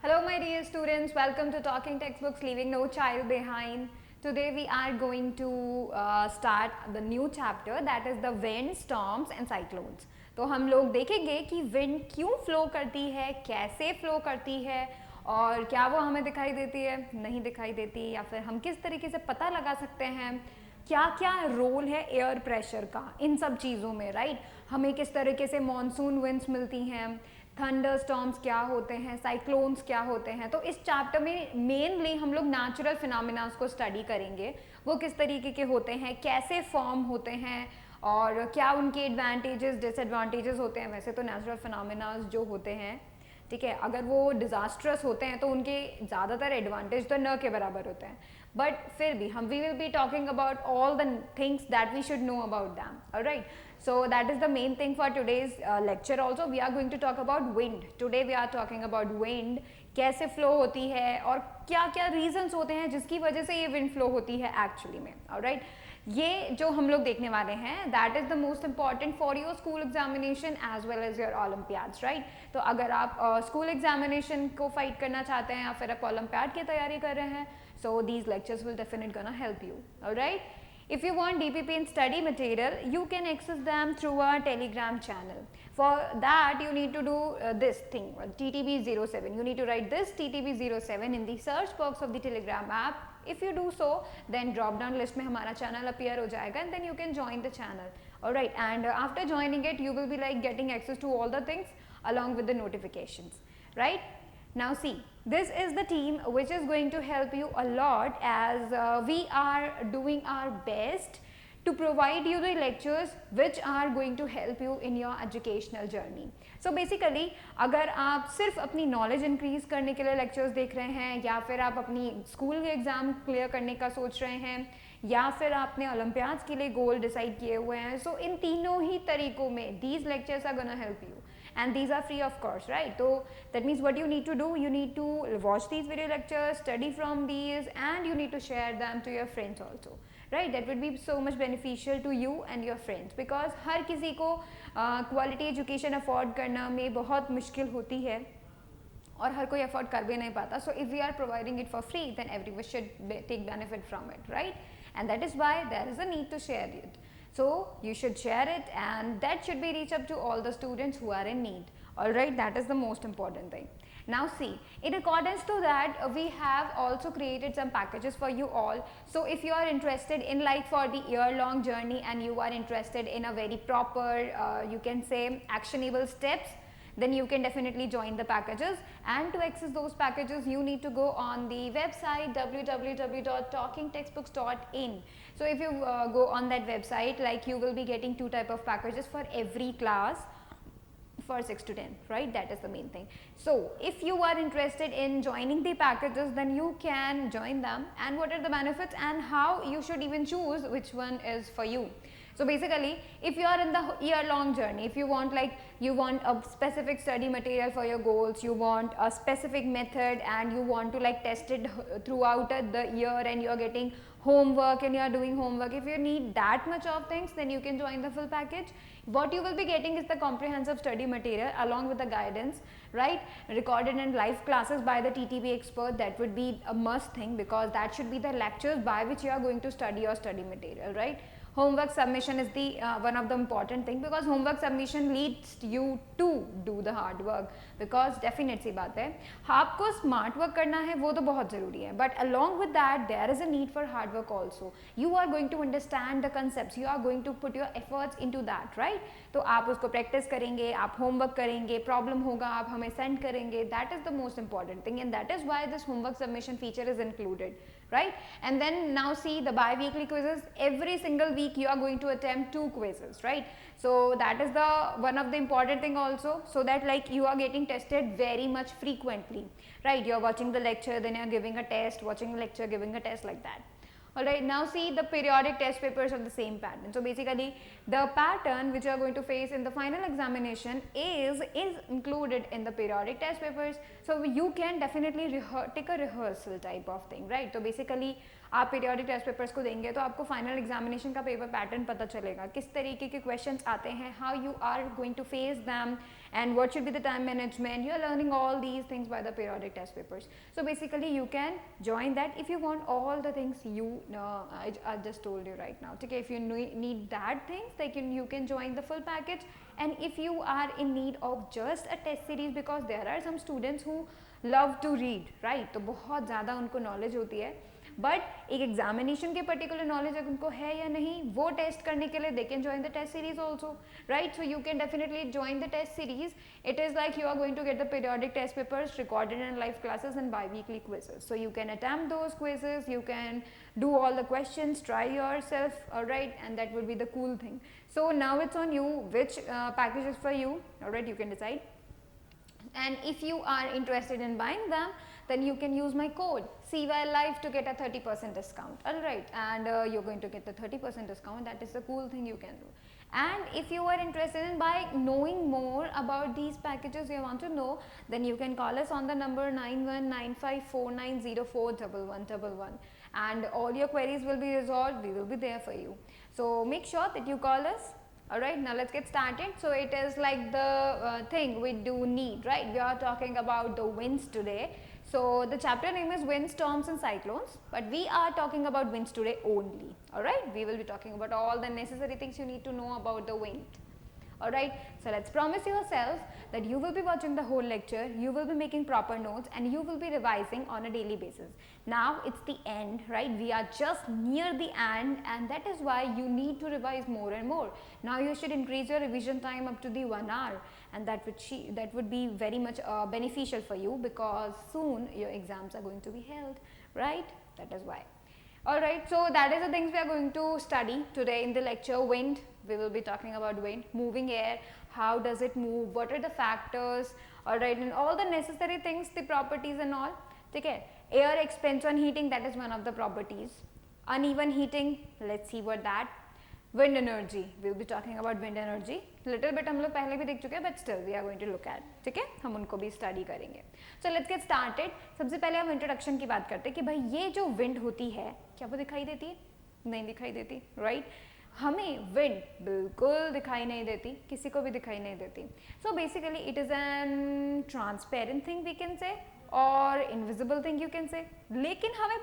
Hello, my dear students. Welcome to Talking Textbooks, Leaving No Child Behind. Today we are going to start the new chapter, that is the wind, storms and cyclones. तो हम लोग देखेंगे कि wind क्यों flow करती है, कैसे flow करती है और क्या वो हमें दिखाई देती है, नहीं दिखाई देती, या फिर हम किस तरीके से पता लगा सकते हैं क्या क्या रोल है एयर प्रेशर का इन सब चीज़ों में, राइट। हमें किस तरीके से मॉनसून विंड्स मिलती हैं, थंडर स्टॉर्म्स क्या होते हैं, साइक्लोन्स क्या होते हैं। तो इस चैप्टर में मेनली हम लोग नेचुरल फिनोमिनास को स्टडी करेंगे, वो किस तरीके के होते हैं, कैसे फॉर्म होते हैं और क्या उनके एडवांटेजेस डिसएडवांटेजेस होते हैं। वैसे तो नेचुरल फिनोमिनास जो होते हैं, ठीक है, अगर वो डिजास्ट्रस होते हैं तो उनके ज़्यादातर एडवांटेज तो न के बराबर होते हैं, बट फिर भी हम we will be talking about all the things that we should know about them, alright. So that is the main thing for today's lecture also. We are going to talk about wind. Today we are talking about wind, कैसे flow होती है और क्या क्या reasons होते हैं जिसकी वजह से ये विंड फ्लो होती है एक्चुअली में, ऑलराइट। ये जो हम लोग देखने वाले हैं that is the most important for your school examination as well as your olympiads, right. तो अगर आप स्कूल एग्जामिनेशन को फाइट करना चाहते हैं या फिर आप ओलंपियाड की तैयारी कर रहे हैं, so these lectures will definitely gonna help you, alright. If you want DPP and study material, you can access them through our Telegram channel. For that, you need to do this thing, TTB07. You need to write this TTB07 in the search box of the Telegram app. If you do so, then drop down list में हमारा channel appear हो जाएगा and then you can join the channel. Alright, and after joining it, you will be like getting access to all the things along with the notifications, right? Now see, this is the team which is going to help you a lot as we are doing our best to provide you the lectures which are going to help you in your educational journey. So basically अगर आप सिर्फ अपनी knowledge increase करने के लिए lectures देख रहे हैं या फिर आप अपनी स्कूल के एग्ज़ाम क्लियर करने का सोच रहे हैं या फिर आपने ओलंपियाड्स के लिए गोल डिसाइड किए हुए हैं, सो इन तीनों ही तरीकों में these lectures are gonna help you and these are free of course, right? So that means what you need to do, you need to watch these video lectures, study from these and you need to share them to your friends also, right? That would be so much beneficial to you and your friends because हर किसी को quality education afford करना में बहुत मुश्किल होती है और हर कोई अफोर्ड कर भी नहीं पाता. So if we are providing it for free then everyone should take benefit from it, right? And that is why there is a need to share it. So you should share it and that should be reach up to all the students who are in need. Alright, that is the most important thing. Now see, in accordance to that we have also created some packages for you all. So if you are interested in like for the year long journey and you are interested in a very proper you can say actionable steps, then you can definitely join the packages. And to access those packages you need to go on the website www.talkingtextbooks.in. So if you go on that website, like you will be getting two type of packages for every class for 6 to 10, right? That is the main thing. So if you are interested in joining the packages then you can join them. And what are the benefits and how you should even choose which one is for you. So basically if you are in the year long journey, if you want like you want a specific study material for your goals, you want a specific method and you want to like test it throughout the year and you are getting homework and you are doing homework, if you need that much of things then you can join the full package. What you will be getting is the comprehensive study material along with the guidance, right? Recorded and live classes by the TTB expert, that would be a must thing because that should be the lectures by which you are going to study your study material, right? Homework submission is the one of the important thing because homework submission leads you to do the hard work because definite सी बात है आपको smart work करना है वो तो बहुत ज़रूरी है, but along with that there is a need for hard work also. You are going to understand the concepts, you are going to put your efforts into that, right? तो आप उसको practice करेंगे, आप homework करेंगे, problem होगा आप हमें send करेंगे, that is the most important thing and that is why this homework submission feature is included, right? And then now see the bi-weekly quizzes, every single week you are going to attempt 2 quizzes, right? So that is the one of the important thing also, so that like you are getting tested very much frequently, right? You are watching the lecture then you are giving a test, watching the lecture, giving a test, like that. Alright, now see the periodic test papers of the same pattern. So basically the pattern which you are going to face in the final examination is included in the periodic test papers. So you can definitely take a rehearsal type of thing, right? So basically आप periodic test papers को देंगे तो आपको final examination का paper pattern पता चलेगा, किस तरीके के क्वेश्चंस आते हैं, how you are going to face them and what should be the time management. You are learning all these things by the periodic test papers. So basically you can join that if you want all the things you I just told you right now. Okay, if you need that things, like you can join the full package. And if you are in need of just a test series, because there are some students who love to read, right, तो बहुत ज़्यादा उनको knowledge होती है, but एक examination के particular knowledge अगर उनको है या नहीं वो टेस्ट करने के लिए they can join the test series also, right. So you can definitely join the test series. It is like you are going to get the periodic test papers recorded in live classes and bi-weekly quizzes, so you can attempt those quizzes, you can do all the questions, try yourself, alright, and that would be the cool thing. So now it's on you which package is for you, alright, you can decide. And if you are interested in buying them, then you can use my code CYLive to get a 30% discount, alright, and you're going to get the 30% discount. That is the cool thing you can do. And if you are interested in knowing more about these packages, you want to know, then you can call us on the number 919549041111, and all your queries will be resolved. We will be there for you, so make sure that you call us. Alright, now let's get started. So it is like the thing we do need, right? We are talking about the winds today. So the chapter name is Winds, Storms and Cyclones, but we are talking about winds today only. Alright, we will be talking about all the necessary things you need to know about the wind. Alright, so let's promise yourself that you will be watching the whole lecture, you will be making proper notes, and you will be revising on a daily basis. Now it's the end, right? We are just near the end, and that is why you need to revise more and more. Now you should increase your revision time up to the 1 hour, and that would be very much beneficial for you, because soon your exams are going to be held, right? That is why. Alright, so that is the things we are going to study today in the lecture. Wind, we will be talking about wind, moving air, how does it move, what are the factors, alright, and all the necessary things, the properties and all. Okay, air expands on heating, that is one of the properties. Uneven heating, let's see what that. Wind energy, we will be talking about wind energy. Little bit हम लोग पहले भी देख चुके हैं, but still we are going to look at, ठीक है, हम उनको भी study करेंगे. So let's get started. सबसे पहले हम introduction की बात करते हैं कि भाई ये जो wind होती है, क्या वो दिखाई देती है? नहीं दिखाई देती, right? हमें wind बिल्कुल दिखाई नहीं देती, किसी को भी दिखाई नहीं देती. So basically it is an transparent thing we can say, और इनविजिबल थिंग यू कैन से, लेकिन हमें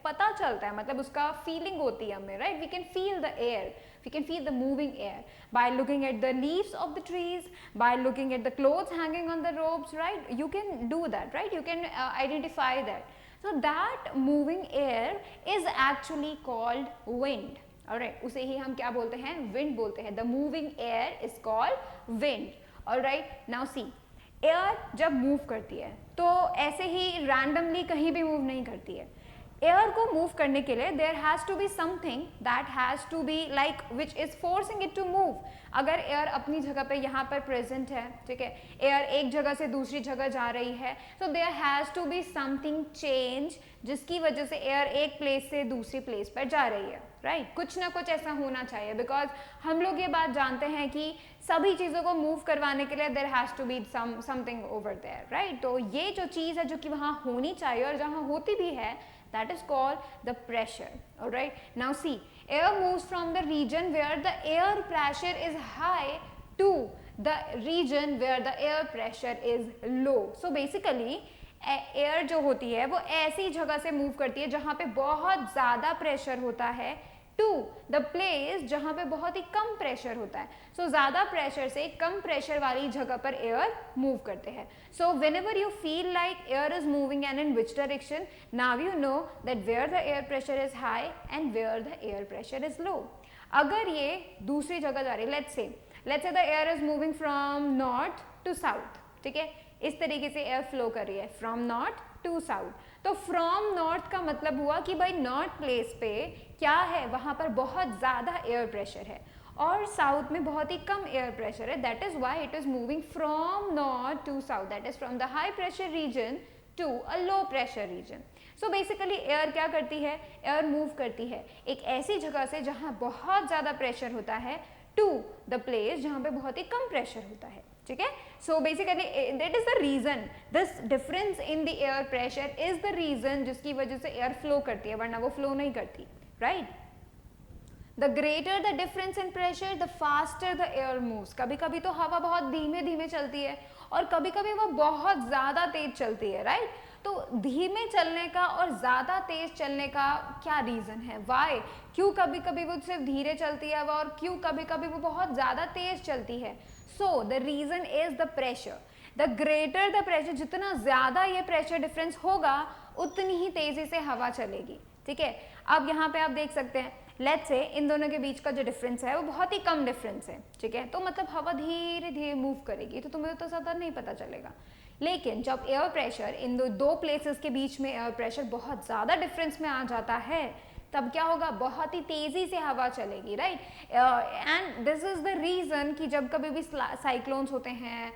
पता चलता है, मतलब उसका फीलिंग होती है हमें, right. We can feel the air, we can feel the moving air by looking at the leaves of the trees, by looking at the clothes hanging on the ropes, right. You can do that, right. You can identify that. So that moving air is actually called wind. Alright, उसे ही हम क्या बोलते हैं? Wind बोलते हैं. The moving air is called wind. Alright, now C, air जब move करती है तो ऐसे ही रैंडमली कहीं भी मूव नहीं करती है. एयर को मूव करने के लिए there has to be something that has to be like which is forcing it to move. अगर एयर अपनी जगह पे यहाँ पर प्रेजेंट है, ठीक है, एयर एक जगह से दूसरी जगह जा रही है, तो there has to be something change जिसकी वजह से एयर एक प्लेस से दूसरी प्लेस पर जा रही है, राइट. कुछ ना कुछ ऐसा होना चाहिए, बिकॉज हम लोग ये बात जानते हैं कि सभी चीज़ों को मूव करवाने के लिए there has to be something over there, right. तो ये जो चीज़ है जो कि वहाँ होनी चाहिए और जहाँ होती भी है, that is called the pressure. Alright, now see, air moves from the region where the air pressure is high to the region where the air pressure is low. So basically air जो होती है वो ऐसी जगह से move करती है जहाँ पे बहुत ज़्यादा प्रेशर होता है, टू द प्लेस जहाँ पे बहुत ही कम प्रेशर होता है. सो ज़्यादा प्रेशर से कम प्रेशर वाली जगह पर एयर मूव करते हैं. So whenever you feel like air is moving and in which direction, now you know that where the air pressure is high and where the air pressure is low. अगर ये दूसरी जगह जा रही है, let's say the air is moving from north to south, ठीक है, इस तरीके से एयर फ्लो कर रही है फ्रॉम नॉर्थ टू साउथ. तो फ्रॉम नॉर्थ का मतलब हुआ कि भाई नॉर्थ प्लेस पे क्या है, वहाँ पर बहुत ज़्यादा एयर प्रेशर है और साउथ में बहुत ही कम एयर प्रेशर है. That is why it is moving from north to south, that is from the high pressure region to a low pressure region. So basically air क्या करती है? एयर मूव करती है एक ऐसी जगह से जहाँ बहुत ज़्यादा प्रेशर होता है टू द प्लेस जहाँ पे बहुत ही कम प्रेशर होता है. ठीक है. So basically that is the reason, this difference in the air pressure is the reason जिसकी वजह से एयर फ्लो करती है, वरना वो फ्लो नहीं करती, right. The greater the difference in pressure the faster the air moves. कभी कभी तो हवा बहुत धीमे धीमे चलती है और कभी कभी वो बहुत ज़्यादा तेज चलती है, राइट. तो धीमे चलने का और ज़्यादा तेज चलने का क्या रीज़न है, वाई, क्यों कभी कभी वो सिर्फ धीरे चलती है और क्यों कभी कभी वो बहुत ज़्यादा तेज चलती है. So the reason is the pressure. The greater the pressure, जितना ज़्यादा ये प्रेशर डिफरेंस होगा उतनी ही तेज़ी से हवा चलेगी, ठीक है. अब यहाँ पे आप देख सकते हैं, लेट्स से इन दोनों के बीच का जो डिफरेंस है वो बहुत ही कम डिफरेंस है, ठीक है. तो मतलब हवा धीरे धीरे मूव करेगी तो तुम्हें तो ज़्यादा नहीं पता चलेगा. लेकिन जब एयर प्रेशर इन दो प्लेसेस के बीच में एयर प्रेशर बहुत ज़्यादा डिफरेंस में आ जाता है तब क्या होगा, बहुत ही तेज़ी से हवा चलेगी, right. And this is the reason कि जब कभी भी साइक्लोन्स होते हैं,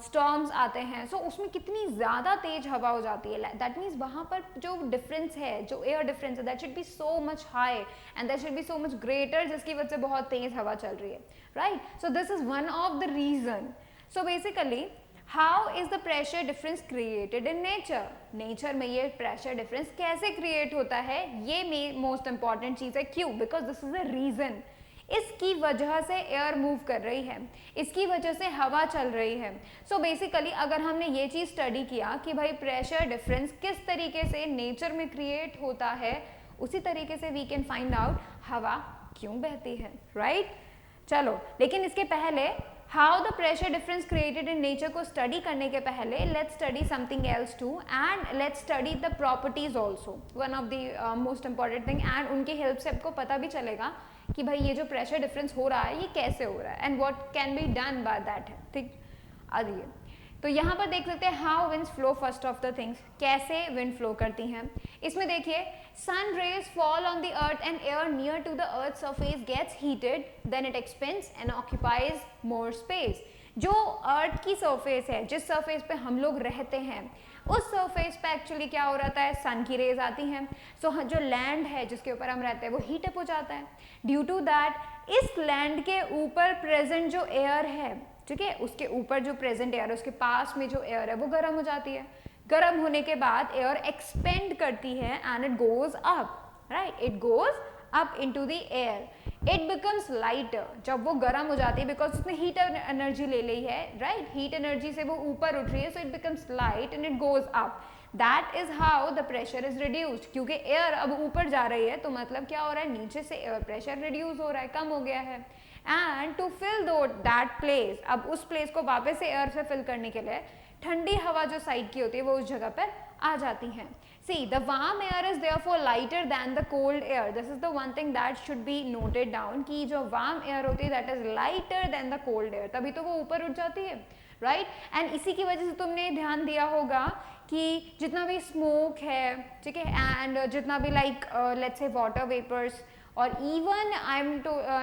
स्टॉर्म्स आते हैं, सो उसमें कितनी ज़्यादा तेज हवा हो जाती है. दैट मीन्स वहाँ पर जो डिफरेंस है, जो एयर डिफरेंस है, that should be so much high and that should be so much greater, जिसकी वजह से बहुत तेज़ हवा चल रही है, right. So this is one of the reason. So basically how is the pressure difference created in nature. Nature में ये प्रेशर डिफरेंस कैसे क्रिएट होता है, ये मोस्ट इंपॉर्टेंट चीज़ है. क्यों? Because this is the reason. इसकी वजह से एयर मूव कर रही है, इसकी वजह से हवा चल रही है. सो बेसिकली अगर हमने ये चीज़ स्टडी किया कि भाई प्रेशर डिफरेंस किस तरीके से नेचर में क्रिएट होता है, उसी तरीके से वी कैन फाइंड आउट हवा क्यों बहती है, राइट. चलो, लेकिन इसके पहले how the pressure difference created in nature को स्टडी करने के पहले let's study something else too and let's study the properties also, one of the most important thing. And उनकी हेल्प से आपको पता भी चलेगा कि भाई ये जो प्रेशर डिफरेंस हो रहा है ये कैसे हो रहा है and what can be done by that है, ठीक. आइए, तो यहाँ पर देख सकते हैं how winds flow. First of the things, कैसे विंड फ्लो करती हैं. इसमें देखिए, sun rays fall on the earth and air near to the earth surface gets heated, then it expands and occupies more space. जो earth की surface है, जिस surface पे हम लोग रहते हैं, उस सरफेस पे एक्चुअली क्या हो रहा है, सन की रेज आती हैं. सो जो लैंड है जिसके ऊपर हम रहते हैं वो हीटअप हो जाता है. ड्यू टू दैट इस लैंड के ऊपर प्रेजेंट जो एयर है, ठीक है, उसके ऊपर जो प्रेजेंट एयर है, उसके पास में जो एयर है वो गर्म हो जाती है. गर्म होने के बाद एयर एक्सपेंड करती है and it goes up, right. It goes up into the air. It becomes lighter. जब वो गर्म हो जाती है बिकॉज उसने हीट एनर्जी ले ली है, राइट. हीट एनर्जी से वो ऊपर उठ रही है, so it becomes light and it goes up. That is how the pressure is reduced. क्योंकि एयर अब ऊपर जा रही है तो मतलब क्या हो रहा है, नीचे से एयर प्रेशर रिड्यूस हो रहा है, कम हो गया है. And to fill that place, अब उस प्लेस को वापस से एयर से फिल करने के लिए ठंडी हवा जो साइड की होती है वो उस जगह पर आ जाती हैं. See, the warm air is therefore lighter than the cold air. This is the one thing that should be noted down कि जो warm air होती है that is lighter than the cold air. तभी तो वो ऊपर उठ जाती है, right? And इसी की वजह से तुमने ध्यान दिया होगा कि जितना भी स्मोक है, ठीक है, एंड जितना भी like let's say water vapours और even I am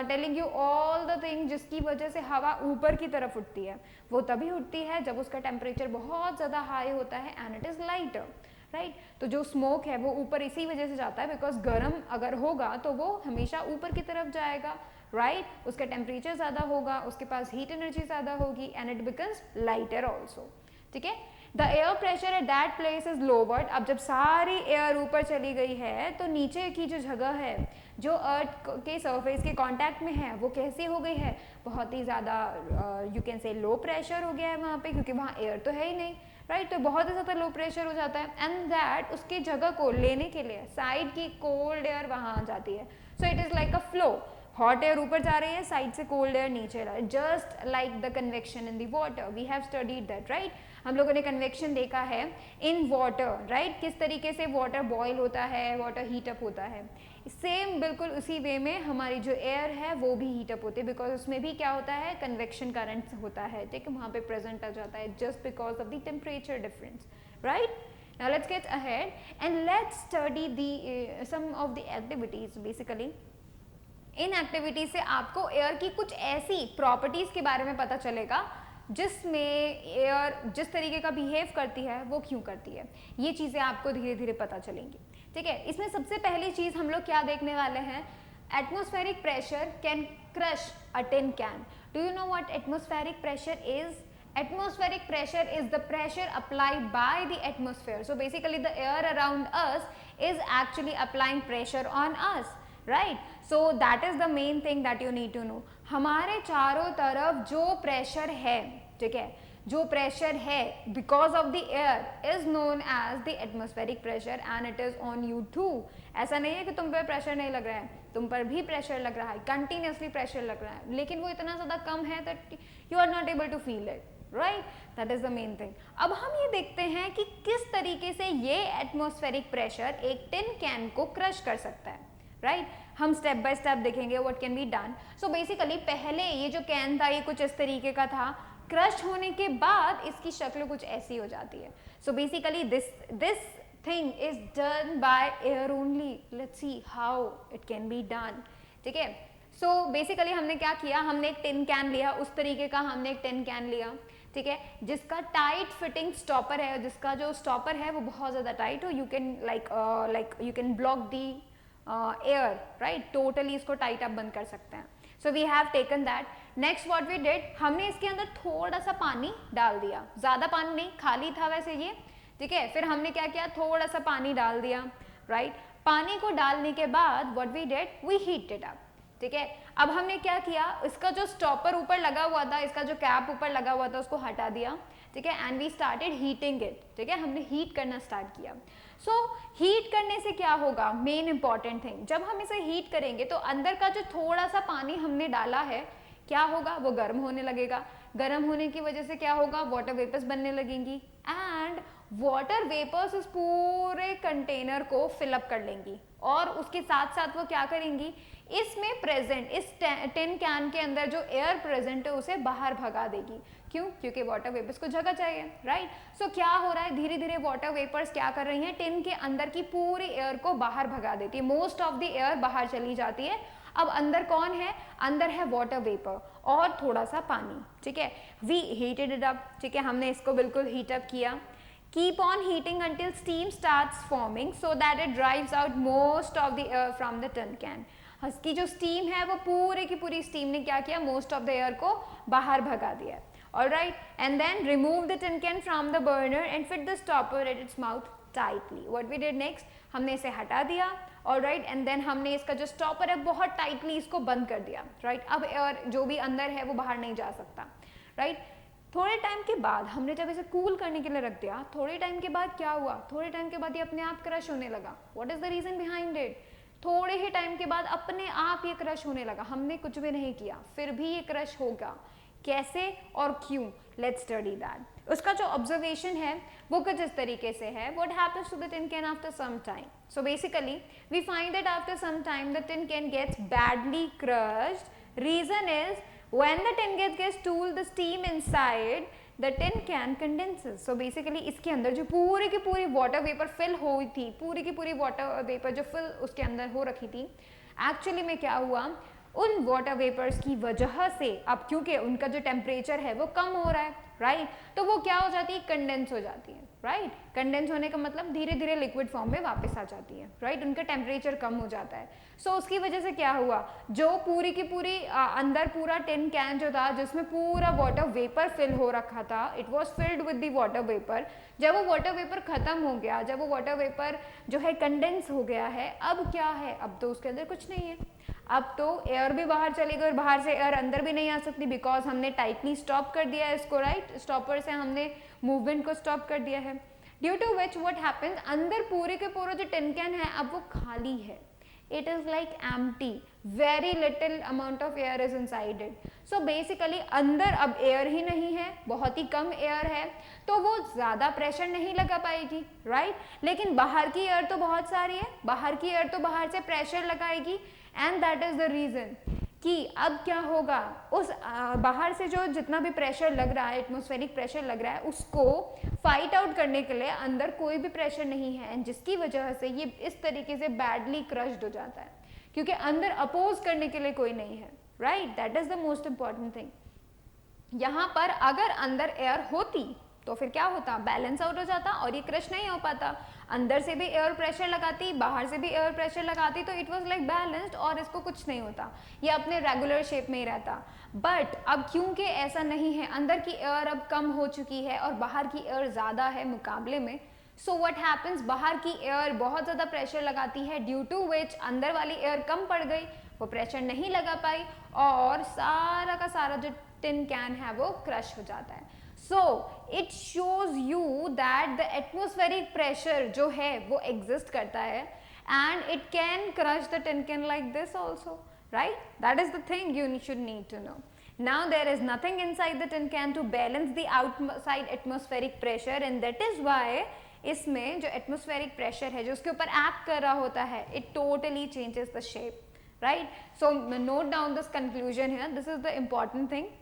telling you all the thing जिसकी वजह से हवा ऊपर की तरफ उठती है, वो तभी उठती है जब उसका टेम्परेचर बहुत ज़्यादा हाई होता है and it is lighter, right. तो जो स्मोक है वो ऊपर इसी वजह से जाता है बिकॉज गर्म अगर होगा तो वो हमेशा ऊपर की तरफ जाएगा, राइट. उसका टेम्परेचर ज़्यादा होगा, उसके पास हीट एनर्जी ज़्यादा होगी and it becomes lighter also, ठीक है. The air pressure at that place is lowered. अब जब सारी एयर ऊपर चली गई है तो नीचे की जो जगह है जो अर्थ के सरफेस के कांटेक्ट में है वो कैसी हो गई है, बहुत ही ज़्यादा यू कैन से लो प्रेशर हो गया है वहाँ पे, क्योंकि वहाँ एयर तो है ही नहीं, राइट. तो बहुत ही ज़्यादा लो प्रेशर हो जाता है एंड दैट उसकी जगह को लेने के लिए साइड की कोल्ड एयर वहाँ आ जाती है. So it is like a flow. Hot air ऊपर जा रही है, साइड से कोल्ड एयर नीचे आ रहा है, just like the convection in the water. We have studied that, right. हम लोगों ने कन्वेक्शन देखा है इन वाटर, राइट. किस तरीके से वाटर बॉयल होता है, वाटर हीटअप होता है. सेम बिल्कुल उसी वे में हमारी जो एयर है वो भी हीटअप होती है बिकॉज उसमें भी क्या होता है, कन्वेक्शन करंट होता है, ठीक है, वहाँ पे प्रेजेंट आ जाता है just because of the temperature difference, right. Now let's get ahead and let's study the some of the activities. Basically in activities से आपको एयर की कुछ ऐसी प्रॉपर्टीज के बारे में पता चलेगा जिसमें एयर जिस तरीके का बिहेव करती है वो क्यों करती है. ये चीज़ें आपको धीरे धीरे पता चलेंगी, ठीक है. इसमें सबसे पहली चीज़ हम लोग क्या देखने वाले हैं, atmospheric pressure can crush a tin can. Do you know what atmospheric pressure is? Atmospheric pressure is the pressure applied by the atmosphere. So basically the air around us is actually applying pressure on us, right? So that is the main thing that you need to know. हमारे चारों तरफ जो pressure है, ठीक है, जो pressure है because of the air is known as the atmospheric pressure and it is on you too. ऐसा नहीं है कि तुम पर प्रेशर नहीं लग रहा है, तुम पर भी प्रेशर लग रहा है, कंटिन्यूसली प्रेशर लग रहा है, लेकिन वो इतना ज़्यादा कम है that you are not able to feel it, right? That is the main thing. अब हम ये देखते हैं कि किस तरीके से ये एटमॉस्फेरिक प्रेशर एक टिन कैन को क्रश कर सकता है, राइट? हम स्टेप बाय स्टेप देखेंगे what can be done. So basically पहले ये जो कैन था ये कुछ इस तरीके का था, क्रश होने के बाद इसकी शक्ल कुछ ऐसी हो जाती है. So basically this thing is done by air only. Let's see how it can be done, ठीक है? सो बेसिकली हमने क्या किया, हमने एक टिन कैन लिया, उस तरीके का हमने एक टिन कैन लिया, ठीक है, जिसका टाइट फिटिंग स्टॉपर है, जिसका जो स्टॉपर है वो बहुत ज़्यादा टाइट हो, you can like you can block the air, right? Totally इसको टाइट आप बंद कर सकते हैं. So we have taken that. Next what we did, हमने इसके अंदर थोड़ा सा पानी डाल दिया, ज़्यादा पानी नहीं, खाली था वैसे ये, ठीक है. फिर हमने क्या किया, थोड़ा सा पानी डाल दिया, राइट? पानी को डालने के बाद what we did, we heat it up, ठीक है. अब हमने क्या किया, इसका जो स्टॉपर ऊपर लगा हुआ था, इसका जो कैप ऊपर लगा हुआ था उसको हटा दिया, ठीक है, and we started heating it, ठीक है, हमने हीट करना स्टार्ट किया. सो हीट करने से क्या होगा, मेन इंपॉर्टेंट थिंग, जब हम इसे हीट करेंगे तो अंदर का जो थोड़ा सा पानी हमने डाला है क्या होगा, वो गर्म होने लगेगा. गर्म होने की वजह से क्या होगा, वाटर वेपर्स बनने लगेंगी एंड वाटर वेपर्स उस पूरे कंटेनर को फिलअप कर लेंगी और उसके साथ साथ वो क्या करेंगी, इसमें प्रेजेंट इस टिन कैन के अंदर जो एयर प्रेजेंट है उसे बाहर भगा देगी. क्यों? क्योंकि वाटर वेपर्स को जगह चाहिए, राइट? सो क्या हो रहा है, धीरे धीरे वाटर वेपर्स क्या कर रही हैं, टिन के अंदर की पूरी एयर को बाहर भगा देती है. मोस्ट ऑफ द एयर बाहर चली जाती है. अब अंदर कौन है, अंदर है वाटर वेपर और थोड़ा सा पानी, ठीक है. वी हीटेड इट अप, ठीक है, हमने इसको बिल्कुल हीट अप किया. Keep on heating until steam starts forming so that it drives out most of the air from the tin can. इसकी जो स्टीम है वो पूरे की पूरी स्टीम ने क्या किया, मोस्ट ऑफ द एयर को बाहर भगा दिया. Alright, and then remove the tin can from the burner and fit the stopper at its mouth tightly. What we did next, हमने इसे हटा दिया, alright, and then हमने इसका जो स्टॉपर है बहुत टाइटली इसको बंद कर दिया, right? अब एयर जो भी अंदर है वो बाहर नहीं जा सकता, right? थोड़े टाइम के बाद हमने जब इसे कूल करने के लिए रख दिया, थोड़े टाइम के बाद क्या हुआ, थोड़े टाइम के बाद ये अपने आप क्रश होने लगा. What is the reason behind it, थोड़े ही टाइम के बाद अपने आप ये क्रश होने लगा, हमने कुछ भी नहीं किया, फिर भी ये क्रश होगा. कैसे और क्यों, लेट्स स्टडी दैट. उसका जो ऑब्जर्वेशन है वो कुछ इस तरीके से है. What happens to the tin can after some time, so basically we find that after some time the tin can gets badly crushed. Reason is when the tin gets cooled, the steam inside the tin can condenses. So basically इसके अंदर जो पूरी की पूरी water vapour fill हुई थी, पूरी की पूरी वाटर वेपर जो फिल उसके अंदर हो रखी थी, एक्चुअली में क्या हुआ, उन वाटर वेपर्स की वजह से अब क्योंकि उनका जो टेम्परेचर है वो कम हो रहा है, राइट? तो वो क्या हो जाती है, कंडेंस हो जाती है, राइट? कंडेंस होने का मतलब धीरे धीरे लिक्विड फॉर्म में वापस आ जाती है, राइट? उनका टेम्परेचर कम हो जाता है. सो उसकी वजह से क्या हुआ, जो पूरी की पूरी अंदर पूरा टिन कैन जो था जिसमें पूरा वाटर वेपर फिल हो रखा था, it was filled with the water vapour. जब वो वाटर वेपर खत्म हो गया, जब वो वाटर वेपर जो है कंडेंस हो गया है, अब क्या है, अब तो उसके अंदर कुछ नहीं है. अब तो एयर भी बाहर चली गई और बाहर से एयर अंदर भी नहीं आ सकती बिकॉज हमने टाइटली स्टॉप कर दिया है इसको, राइट? स्टॉपर से हमने मूवमेंट को स्टॉप कर दिया है. Due to which what happens, अंदर पूरे के पूरा जो टिन कैन है अब वो खाली है. It is like empty, very little amount of air is inside it. So basically अंदर अब एयर ही नहीं है, बहुत ही कम एयर है, तो वो ज़्यादा प्रेशर नहीं लगा पाएगी, राइट? लेकिन बाहर की एयर तो बहुत सारी है, बाहर की एयर तो बाहर से प्रेशर लगाएगी and that is the reason कि अब क्या होगा, उस बाहर से जो जितना भी प्रेशर लग रहा है, एटमॉस्फेरिक प्रेशर लग रहा है, उसको फाइट आउट करने के लिए अंदर कोई भी प्रेशर नहीं है, एंड जिसकी वजह से ये इस तरीके से बैडली क्रश्ड हो जाता है क्योंकि अंदर अपोज करने के लिए कोई नहीं है, right? That is the most important thing. यहाँ पर अगर अंदर एयर होती तो फिर क्या होता, बैलेंस आउट हो जाता और ये क्रश नहीं हो पाता. अंदर से भी एयर प्रेशर लगाती, बाहर से भी एयर प्रेशर लगाती, तो इट वाज लाइक बैलेंस्ड और इसको कुछ नहीं होता, ये अपने रेगुलर शेप में ही रहता। बट अब क्योंकि ऐसा नहीं है, अंदर की एयर अब कम हो चुकी है और बाहर की एयर ज़्यादा है मुकाबले में, सो व्हाट हैपन्स, बाहर की एयर बहुत ज़्यादा प्रेशर लगाती है, ड्यू टू विच अंदर वाली एयर कम पड़ गई, वो प्रेशर नहीं लगा पाई और सारा का सारा जो टिन कैन है वो क्रश हो जाता है। So it shows you that the atmospheric pressure जो है वो एग्जिस्ट करता है and it can crush the tin can like this also, right? That is the thing you should need to know. Now there is nothing inside the tin can to balance the outside atmospheric pressure and that is why इसमें जो atmospheric pressure है जो उसके ऊपर act कर रहा होता है it totally changes the shape, right? So note down this conclusion here, this is the important thing.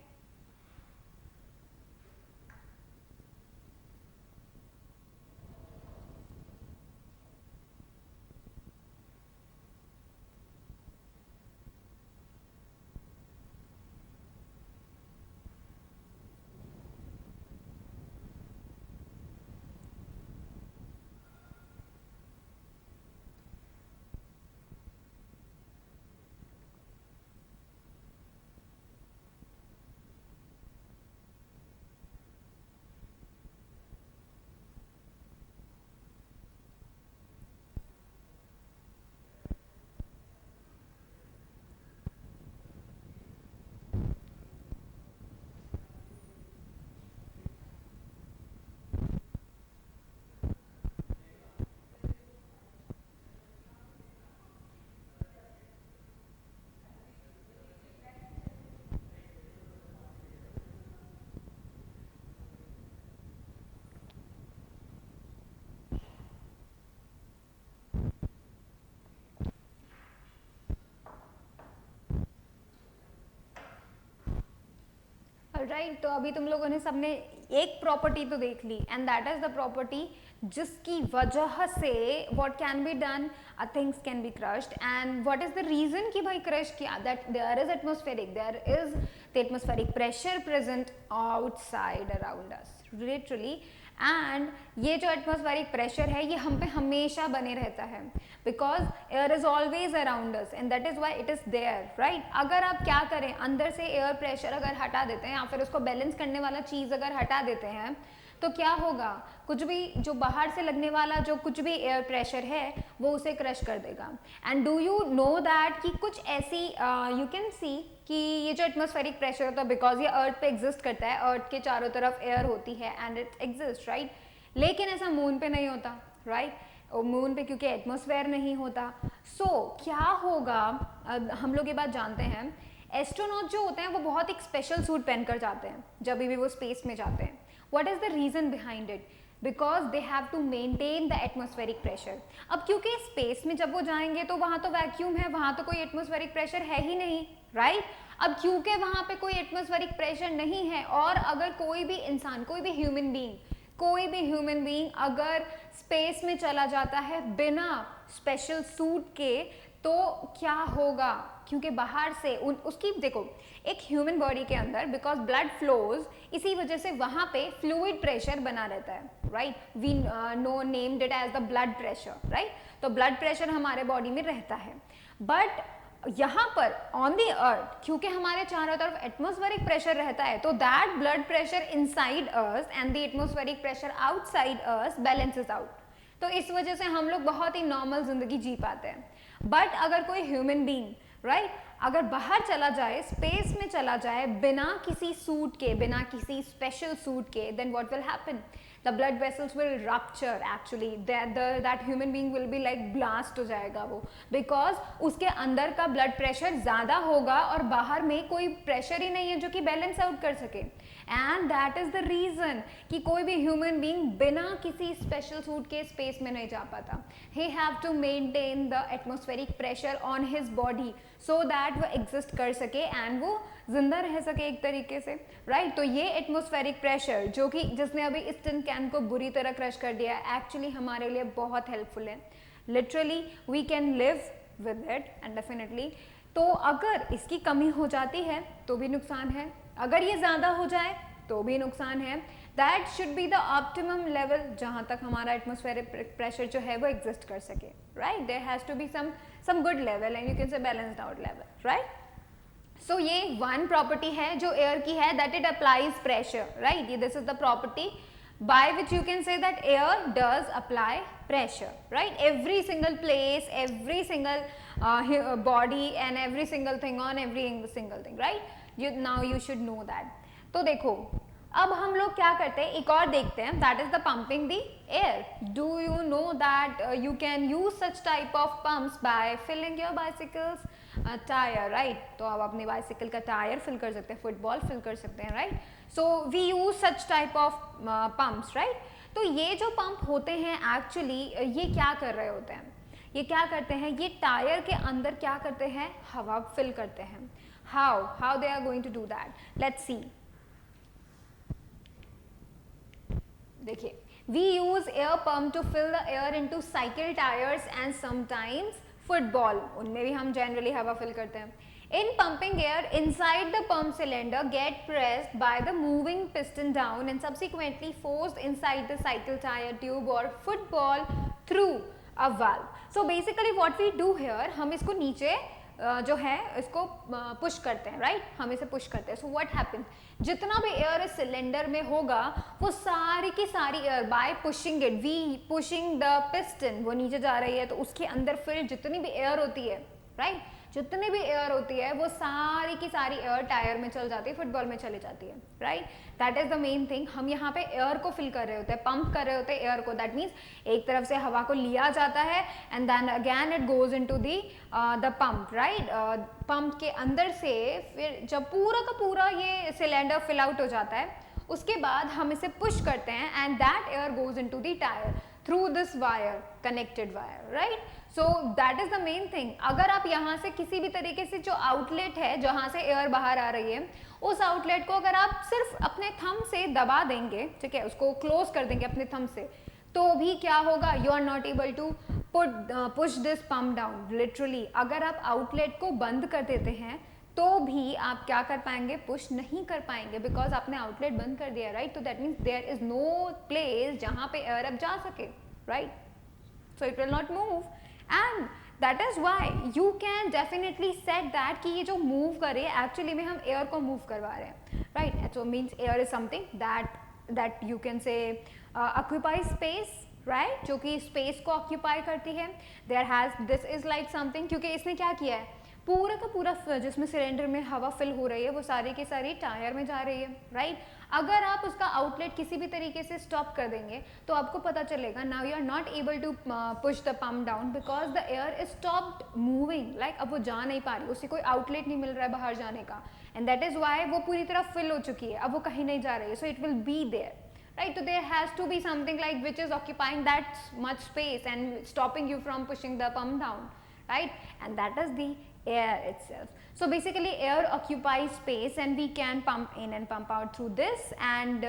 Right, तो अभी तुम लोगों ने सबने एक प्रॉपर्टी तो देख ली and that is the property जिसकी वजह से what can be done, things can be crushed and what is the reason कि भाई क्रश किया, that there is atmospheric, there is the atmospheric pressure present outside around us literally and ये जो atmospheric pressure है ये हम पे हमेशा बने रहता है because air is always around us and that is why it is there, right? अगर आप क्या करें, अंदर से एयर प्रेशर अगर हटा देते हैं या फिर उसको बैलेंस करने वाला चीज़ अगर हटा देते हैं तो क्या होगा, कुछ भी जो बाहर से लगने वाला जो कुछ भी एयर प्रेशर है वो उसे क्रश कर देगा। And do you know that कि कुछ ऐसी यू कैन सी कि ये जो एटमॉस्फेरिक प्रेशर होता है बिकॉज ये अर्थ पे एग्जिस्ट करता है, अर्थ के चारों तरफ एयर होती है एंड इट एग्जिस्ट, राइट? लेकिन ऐसा मून पे नहीं होता, राइट? और मून पे क्योंकि एटमॉस्फेयर नहीं होता। सो क्या होगा, हम लोग ये बात जानते हैं, एस्ट्रोनॉट जो होते हैं वो बहुत एक स्पेशल सूट पहनकर जाते हैं जब भी वो स्पेस में जाते हैं। What is the reason behind it? Because they have to maintain the atmospheric pressure. अब क्योंकि स्पेस में जब वो जाएंगे तो वहाँ तो वैक्यूम है, वहाँ तो कोई एटमॉस्फेरिक प्रेशर है ही नहीं, राइट? अब क्योंकि वहाँ पे कोई एटमॉस्फेरिक प्रेशर नहीं है और अगर कोई भी इंसान, कोई भी ह्यूमन बीइंग अगर स्पेस में चला जाता है बिना स्पेशल सूट के तो क्या होगा, क्योंकि बाहर से उसकी देखो एक ह्यूमन बॉडी के अंदर बिकॉज ब्लड फ्लोज, इसी वजह से वहाँ पे फ्लूइड प्रेशर बना रहता है, right? We know named it as the blood pressure, right? तो ब्लड प्रेशर हमारे बॉडी में रहता है, बट यहाँ पर ऑन द अर्थ क्योंकि हमारे चारों तरफ एटमॉस्फेरिक प्रेशर रहता है तो that blood pressure inside earth and the atmospheric pressure outside earth balances out. तो इस वजह से हम लोग बहुत ही नॉर्मल जिंदगी जी पाते हैं। बट अगर कोई ह्यूमन बीइंग, राइट, अगर बाहर चला जाए, स्पेस में चला जाए बिना किसी सूट के, बिना किसी स्पेशल सूट के, then what will happen, the blood vessels will rupture, actually that human being will be like blast हो जाएगा वो, बिकॉज उसके अंदर का ब्लड प्रेशर ज़्यादा होगा और बाहर में कोई प्रेशर ही नहीं है जो कि बैलेंस आउट कर सके। And that is the reason कि कोई भी ह्यूमन बीइंग बिना किसी स्पेशल सूट के स्पेस में नहीं जा पाता। He have to maintain the atmospheric pressure on his body so that वो एग्जिस्ट कर सके एंड वो जिंदा रह सके एक तरीके से, राइट? तो ये एटमॉस्फेरिक प्रेशर जो कि जिसने अभी इस टिन कैन को बुरी तरह क्रश कर दिया है, एक्चुअली हमारे लिए बहुत हेल्पफुल है। Literally we can live with it and definitely. तो अगर इसकी कमी हो जाती है तो भी नुकसान है, अगर ये ज़्यादा हो जाए तो भी नुकसान है। That should be the optimum level जहाँ तक हमारा एटमॉस्फेरिक प्रेशर जो है वो एग्जिस्ट कर सके, right. There has to be some good level and you can say balanced out level, right. So ये वन प्रॉपर्टी है जो एयर की है, that it applies pressure, right. This is the property by which you can say that air does apply pressure, right. Every single place, every single body and every single thing on every single thing, right. Now you should know that. तो देखो अब हम लोग क्या करते हैं, एक और देखते हैं, that is the pumping the air. Do you know that you can use such type of pumps by filling your bicycles tyre, right. तो आप अपने बाइसिकल का टायर फिल कर सकते हैं, फुटबॉल फिल कर सकते हैं, right. So we use such type of pumps, right. तो ये जो पंप होते हैं एक्चुअली ये क्या कर रहे होते हैं, ये क्या करते हैं, ये टायर के अंदर क्या करते हैं, हवा फिल करते हैं. How they are going to do that, let's see. देखिए, we use air pump to fill the air into cycle tyres and sometimes football, उनमें भी हम जनरली हवा फिल करते हैं. In pumping air inside the pump cylinder get pressed by the moving piston down and subsequently forced inside the cycle tire tube or football through a valve. So basically what we do here, हम इसको नीचे जो है इसको push करते हैं, right. हम इसे पुश करते हैं. सो व्हाट हैपेंस, जितना भी एयर इस सिलेंडर में होगा वो सारी की सारी air by pushing it, we pushing the piston, वो नीचे जा रही है तो उसके अंदर फिर जितनी भी एयर होती है, राइट, जितनी भी एयर होती है वो सारी की सारी एयर टायर में चल जाती है, फुटबॉल में चली जाती है, right. That is the main thing. हम यहाँ पे एयर को फिल कर रहे होते हैं, पंप कर रहे होते हैं एयर को. दैट मीन्स एक तरफ से हवा को लिया जाता है and then again it goes into the pump, right. Pump के अंदर से फिर जब पूरा का पूरा ये सिलेंडर फिल आउट हो जाता है उसके बाद हम इसे पुश करते हैं and that air goes into the tyre through this wire, connected wire, right. So that is the main thing. अगर आप यहाँ से किसी भी तरीके से जो आउटलेट है जहाँ से एयर बाहर आ रही है उस आउटलेट को अगर आप सिर्फ अपने थंब से दबा देंगे, ठीक है, उसको क्लोज कर देंगे अपने थंब से, तो भी क्या होगा, you are not able to push this pump down. Literally अगर आप आउटलेट को बंद कर देते हैं तो भी आप क्या कर पाएंगे, पुश नहीं कर पाएंगे, बिकॉज आपने आउटलेट बंद कर दिया, राइट. तो that means there is no place जहाँ पे एयर अब जा सके, right. So it will not move and that is why you can definitely set that कि ये जो मूव कर रही है एक्चुअली में हम एयर को मूव करवा रहे हैं, right. So means air is something that you can say occupy space, right, जो कि स्पेस को ऑक्यूपाई करती है. There has this is like something, क्योंकि इसने क्या किया है, पूरा का पूरा जिसमें सिलेंडर में हवा फिल हो रही है वो सारी की सारी टायर में जा रही है, राइट. अगर आप उसका आउटलेट किसी भी तरीके से स्टॉप कर देंगे तो आपको पता चलेगा now you are not able to push the pump down because the air is stopped moving, like अब वो जा नहीं पा रही, उसे कोई आउटलेट नहीं मिल रहा है बाहर जाने का, एंड दैट इज वाई वो पूरी तरह फिल हो चुकी है, अब वो कहीं नहीं जा रही है. So it will be there, right. So there has to be something like which is occupying that much space and stopping you from pushing the pump down, right, and that is the air itself. So basically air occupies space and we can pump in and pump out through this and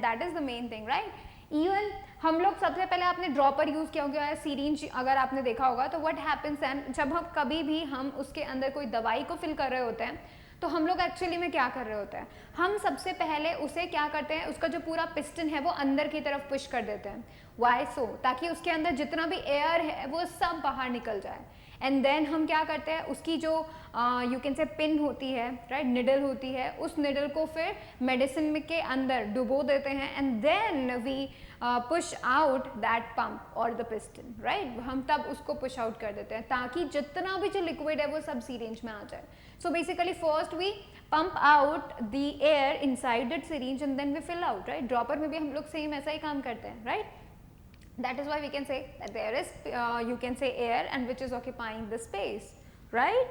that is the main thing, right. Even हम लोग सबसे पहले आपने dropper use किया होगा, syringe अगर आपने देखा होगा, तो व्हाट हैपेंस एंड जब हम कभी भी हम उसके अंदर कोई दवाई को फिल कर रहे होते हैं तो हम लोग एक्चुअली में क्या कर रहे होते हैं, हम सबसे पहले उसे क्या करते हैं, उसका जो पूरा पिस्टन है वो अंदर की तरफ पुश कर देते हैं. वाई सो, ताकि उसके अंदर जितना भी एयर है वो सब बाहर निकल जाए. एंड देन हम क्या करते हैं, उसकी जो यू कैन से पिन होती है, राइट, निडल होती है, उस निडल को फिर मेडिसिन के अंदर डुबो देते हैं and then we push out that pump और द पिस्टन, राइट. हम तब उसको पुश आउट कर देते हैं ताकि जितना भी जो लिक्विड है वो सब सीरेंज में आ जाए. So basically first we pump out the air inside that syringe and then we fill out, right. Dropper में भी हम लोग सेम ऐसा ही काम करते हैं, right. That is why we can say that there is you can say air and which is occupying the space, right.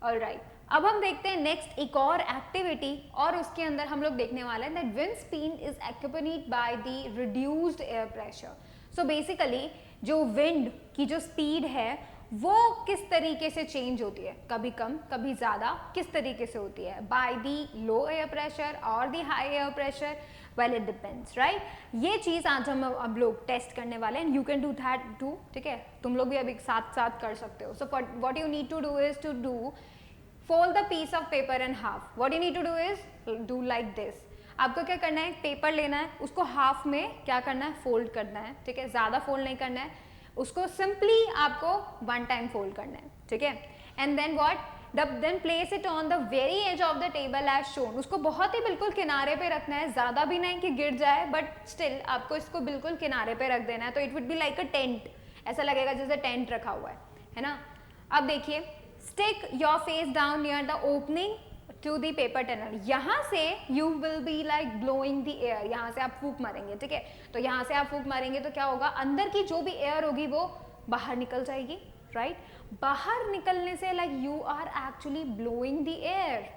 All right. अब हम देखते हैं नेक्स्ट एक और एक्टिविटी और उसके अंदर हम लोग देखने वाले हैं that wind speed is accompanied by the reduced air pressure. So basically जो विंड की जो स्पीड है वो किस तरीके से चेंज होती है, कभी कम कभी ज़्यादा, किस तरीके से होती है, by the low air pressure और the high air pressure, well it depends, right. ये चीज़ आज हम अब लोग टेस्ट करने वाले हैं. You can do that too, ठीक है, तुम लोग भी अभी साथ साथ कर सकते हो. So what you need to do is to do fold the piece of paper in half. What you need to do is do like this. आपको क्या करना है, पेपर लेना है, उसको हाफ में क्या करना है, फोल्ड करना है, ठीक है, ज़्यादा फोल्ड नहीं करना है, उसको सिंपली आपको वन टाइम फोल्ड करना है, ठीक है, and then what, then place it on the very edge of the table as shown, उसको बहुत ही बिल्कुल किनारे पे रखना है, ज़्यादा भी नहीं कि गिर जाए, बट स्टिल आपको इसको बिल्कुल किनारे पे रख देना है, तो it would be like a tent, ऐसा लगेगा जैसे टेंट रखा हुआ है ना। अब देखिए, stick your face down near the opening to the paper tunnel, यहाँ से you will be like blowing the air, यहाँ से आप फूंक मारेंगे, ठीक है, तो यहाँ से आप फूंक मारेंगे तो क्या होगा, अंदर की जो भी एयर होगी वो बाहर निकल जाएगी, राइट, बाहर निकलने से like you are actually blowing the air,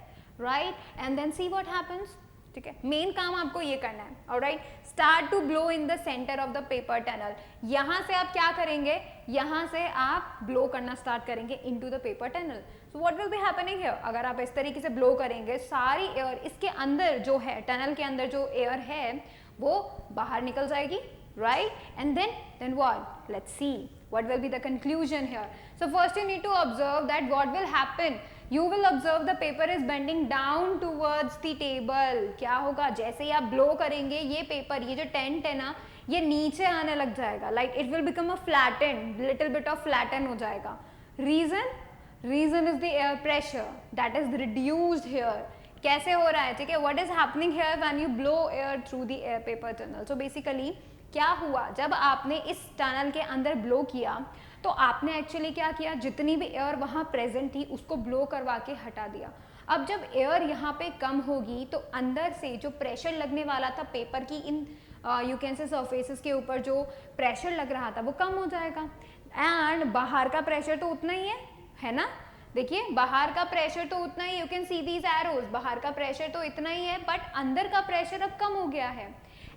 right, and then see what happens, ठीक है, मेन काम आपको ये करना है, alright, start to blow in the centre of the paper tunnel, यहाँ से आप क्या करेंगे, यहाँ से आप ब्लो करना स्टार्ट करेंगे into the paper tunnel, so what will be happening here, अगर आप इस तरीके से ब्लो करेंगे, सारी एयर इसके अंदर जो है, टनल के अंदर जो एयर है वो बाहर निकल जाएगी, right, and then what, let's see what will be the conclusion here. So first you need to observe that what will happen, you will observe the paper is bending down towards the table, क्या होगा, जैसे ही आप blow करेंगे ये paper, ये जो tent है ना, ये नीचे आने लग जाएगा, like it will become a flattened, little bit of flatten हो जाएगा, reason is the air pressure that is reduced here, कैसे हो रहा है, ठीक है, what is happening here when you blow air through the air paper tunnel, so basically क्या हुआ, जब आपने इस टनल के अंदर ब्लो किया तो आपने एक्चुअली क्या किया, जितनी भी एयर वहाँ प्रेजेंट थी उसको ब्लो करवा के हटा दिया। अब जब एयर यहाँ पे कम होगी तो अंदर से जो प्रेशर लगने वाला था पेपर की इन यू कैन से सरफेसेस के ऊपर जो प्रेशर लग रहा था वो कम हो जाएगा, एंड बाहर का प्रेशर तो उतना ही है ना, देखिए बाहर का प्रेशर तो उतना ही, you can see these arrows, बाहर का प्रेशर तो इतना ही है, बट अंदर का प्रेशर अब कम हो गया है,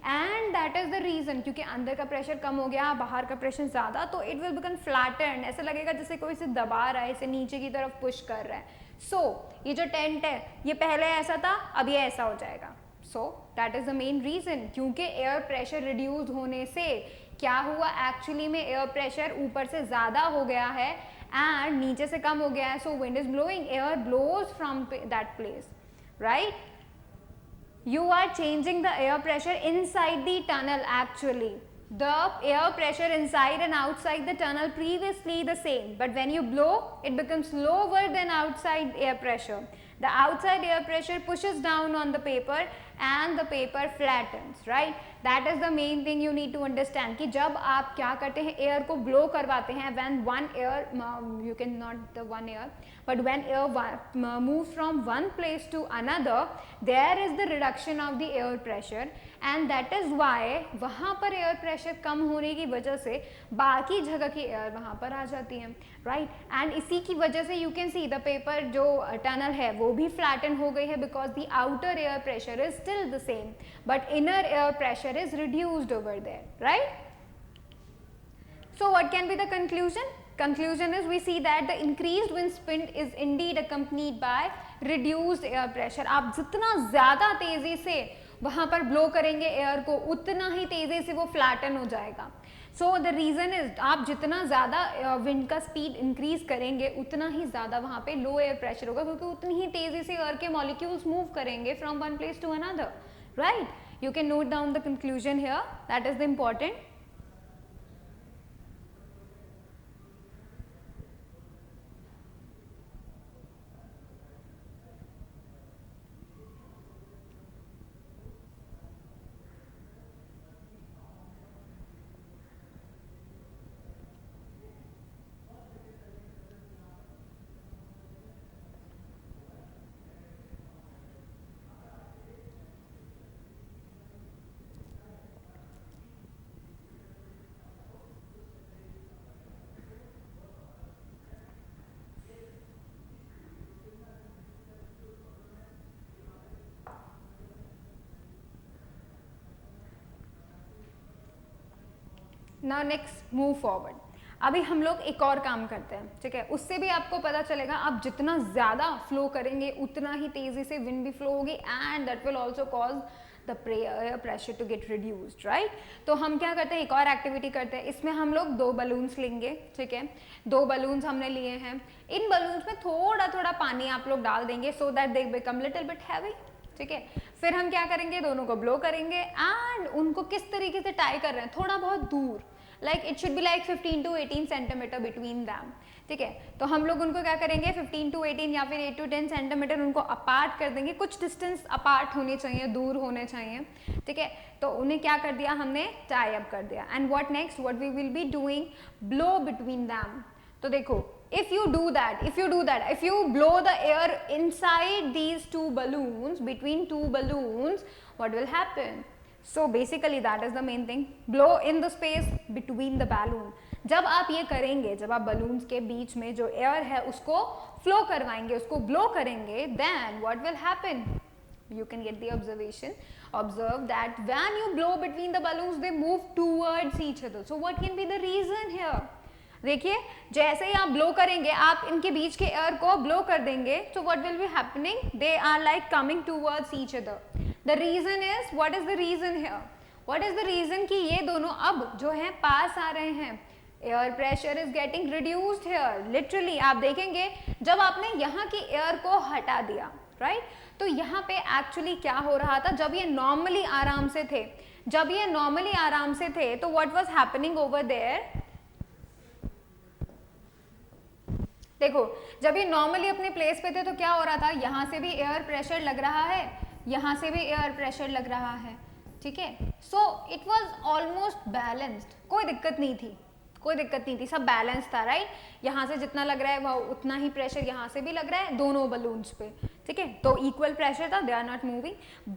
and that is the reason, क्योंकि अंदर का प्रेशर कम हो गया, बाहर का प्रेशर ज्यादा, तो इट विल बिकम फ्लैटेंड, ऐसा लगेगा जैसे कोई इसे दबा रहा है, इसे नीचे की तरफ पुश कर रहा है। सो ये जो टेंट है ये पहले ऐसा था, अब ये ऐसा हो जाएगा, so that is the main reason, क्योंकि एयर प्रेशर रिड्यूस होने से क्या हुआ, एक्चुअली में एयर प्रेशर ऊपर से ज्यादा हो गया है एंड नीचे से कम हो गया है, so wind is blowing, air blows from that place, right, you are changing the air pressure inside the tunnel, actually the air pressure inside and outside the tunnel previously the same, but when you blow it becomes lower than outside air pressure, the outside air pressure pushes down on the paper and the paper flattens, right, that is the main thing you need to understand कि जब आप क्या करते हैं, air को blow करवाते हैं, when one air you can not the one air but when air moves from one place to another there is the reduction of the air pressure and that is why वहाँ पर air pressure कम होने की वजह से बाकी जगह की air वहाँ पर आ जाती है, राइट, एंड इसी की वजह से you can see the paper जो टनल है वो भी फ्लैटन हो गई है, because the outer air pressure is still the same but inner air pressure is reduced over there, right? So what can be the conclusion? Conclusion is we see that the increased wind speed is indeed accompanied by reduced air pressure. आप जितना ज़्यादा तेज़ी से वहाँ पर blow करेंगे air को उतना ही तेज़ी से वो फ्लैटन हो जाएगा। So the reason is आप जितना ज़्यादा विंड का स्पीड इंक्रीज करेंगे उतना ही ज़्यादा वहाँ पे लो एयर प्रेशर होगा, क्योंकि उतनी ही तेज़ी से एयर के मॉलिक्यूल्स मूव करेंगे from one place to another, right. You can note down the conclusion here, that is the important. Now next move forward. अभी हम लोग एक और काम करते हैं, ठीक है, उससे भी आपको पता चलेगा आप जितना ज़्यादा फ्लो करेंगे उतना ही तेज़ी से विंड भी फ्लो होगी and that will also cause the air pressure to get reduced, right. तो हम क्या करते हैं, एक और एक्टिविटी करते हैं, इसमें हम लोग 2 बलून्स लेंगे, ठीक है, 2 बलून्स हमने लिए हैं, इन बलून्स में थोड़ा थोड़ा पानी आप लोग डाल देंगे so that they become little bit heavy, ठीक है। फिर हम क्या करेंगे, दोनों को ब्लो करेंगे एंड उनको किस तरीके से टाई कर रहे हैं, थोड़ा बहुत दूर, like it should be like 15 to 18 centimetre between them, ठीक है। तो हम लोग उनको क्या करेंगे 15 to 18 या फिर 8 to 10 सेंटीमीटर उनको अपार्ट कर देंगे, कुछ डिस्टेंस अपार्ट होनी चाहिए, दूर होने चाहिए, ठीक है। तो उन्हें क्या कर दिया हमने, टाई अप कर दिया। And what next, what we will be doing, blow between them. तो देखो if you do that, if you blow the air inside these two balloons, between two balloons, what will happen? So basically that is the main thing, blow in the space between the balloon. जब आप ये करेंगे, जब आप balloons के बीच में जो air है उसको flow करवाएंगे, उसको blow करेंगे, then what will happen? You can get the observation. Observe that when you blow between the balloons, they move towards each other. So what can be the reason here? देखिए जैसे ही आप blow करेंगे, आप इनके बीच के air को blow कर देंगे, तो what will be happening, they are like coming towards each other. The reason is, what is the reason here, what is the reason कि ये दोनों अब जो है पास आ रहे हैं, air pressure is getting reduced here. Literally आप देखेंगे जब आपने यहाँ की एयर को हटा दिया, राइट, तो यहाँ पे एक्चुअली क्या हो रहा था, जब ये नॉर्मली आराम से थे, तो what was happening over there, देखो जब ये नॉर्मली अपने प्लेस पे थे तो क्या हो रहा था, यहाँ से भी एयर प्रेशर लग रहा है, यहाँ से भी एयर प्रेशर लग रहा है, ठीक है। So it was almost balanced, कोई दिक्कत नहीं थी, सब बैलेंस था, राइट। यहाँ से जितना लग रहा है वो उतना ही प्रेशर यहाँ से भी लग रहा है, दोनों बलून्स पे, ठीक है। तो इक्वल प्रेशर था, they are not moving.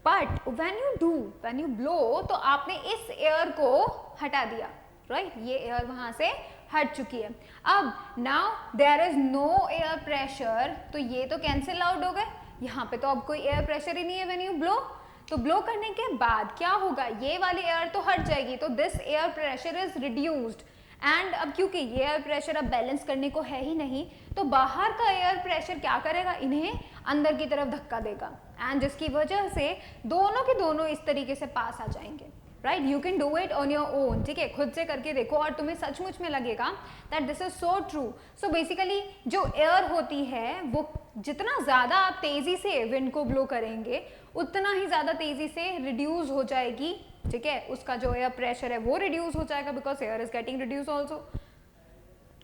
But when you blow, तो आपने इस एयर को हटा दिया, राइट, ये एयर वहां से हट चुकी है। अब now there is no air pressure, तो ये तो कैंसिल आउट हो गए, यहाँ पे तो अब कोई एयर प्रेशर ही नहीं है। व्हेन यू ब्लो, तो ब्लो करने के बाद क्या होगा, ये वाली एयर तो हट जाएगी, तो this air pressure is reduced. And अब क्योंकि ये एयर प्रेशर अब बैलेंस करने को है ही नहीं, तो बाहर का एयर प्रेशर क्या करेगा, इन्हें अंदर की तरफ धक्का देगा, एंड जिसकी वजह से दोनों के दोनों इस तरीके से पास आ जाएंगे, right. You can do it on your own, ठीक है, खुद से करके देखो और तुम्हें सचमुच में लगेगा that this is so true. So basically जो एयर होती है वो जितना ज़्यादा आप तेज़ी से विंड को ब्लो करेंगे, उतना ही ज़्यादा तेज़ी से रिड्यूस हो जाएगी, ठीक है, उसका जो एयर प्रेशर है वो रिड्यूस हो जाएगा, because air is getting reduce also.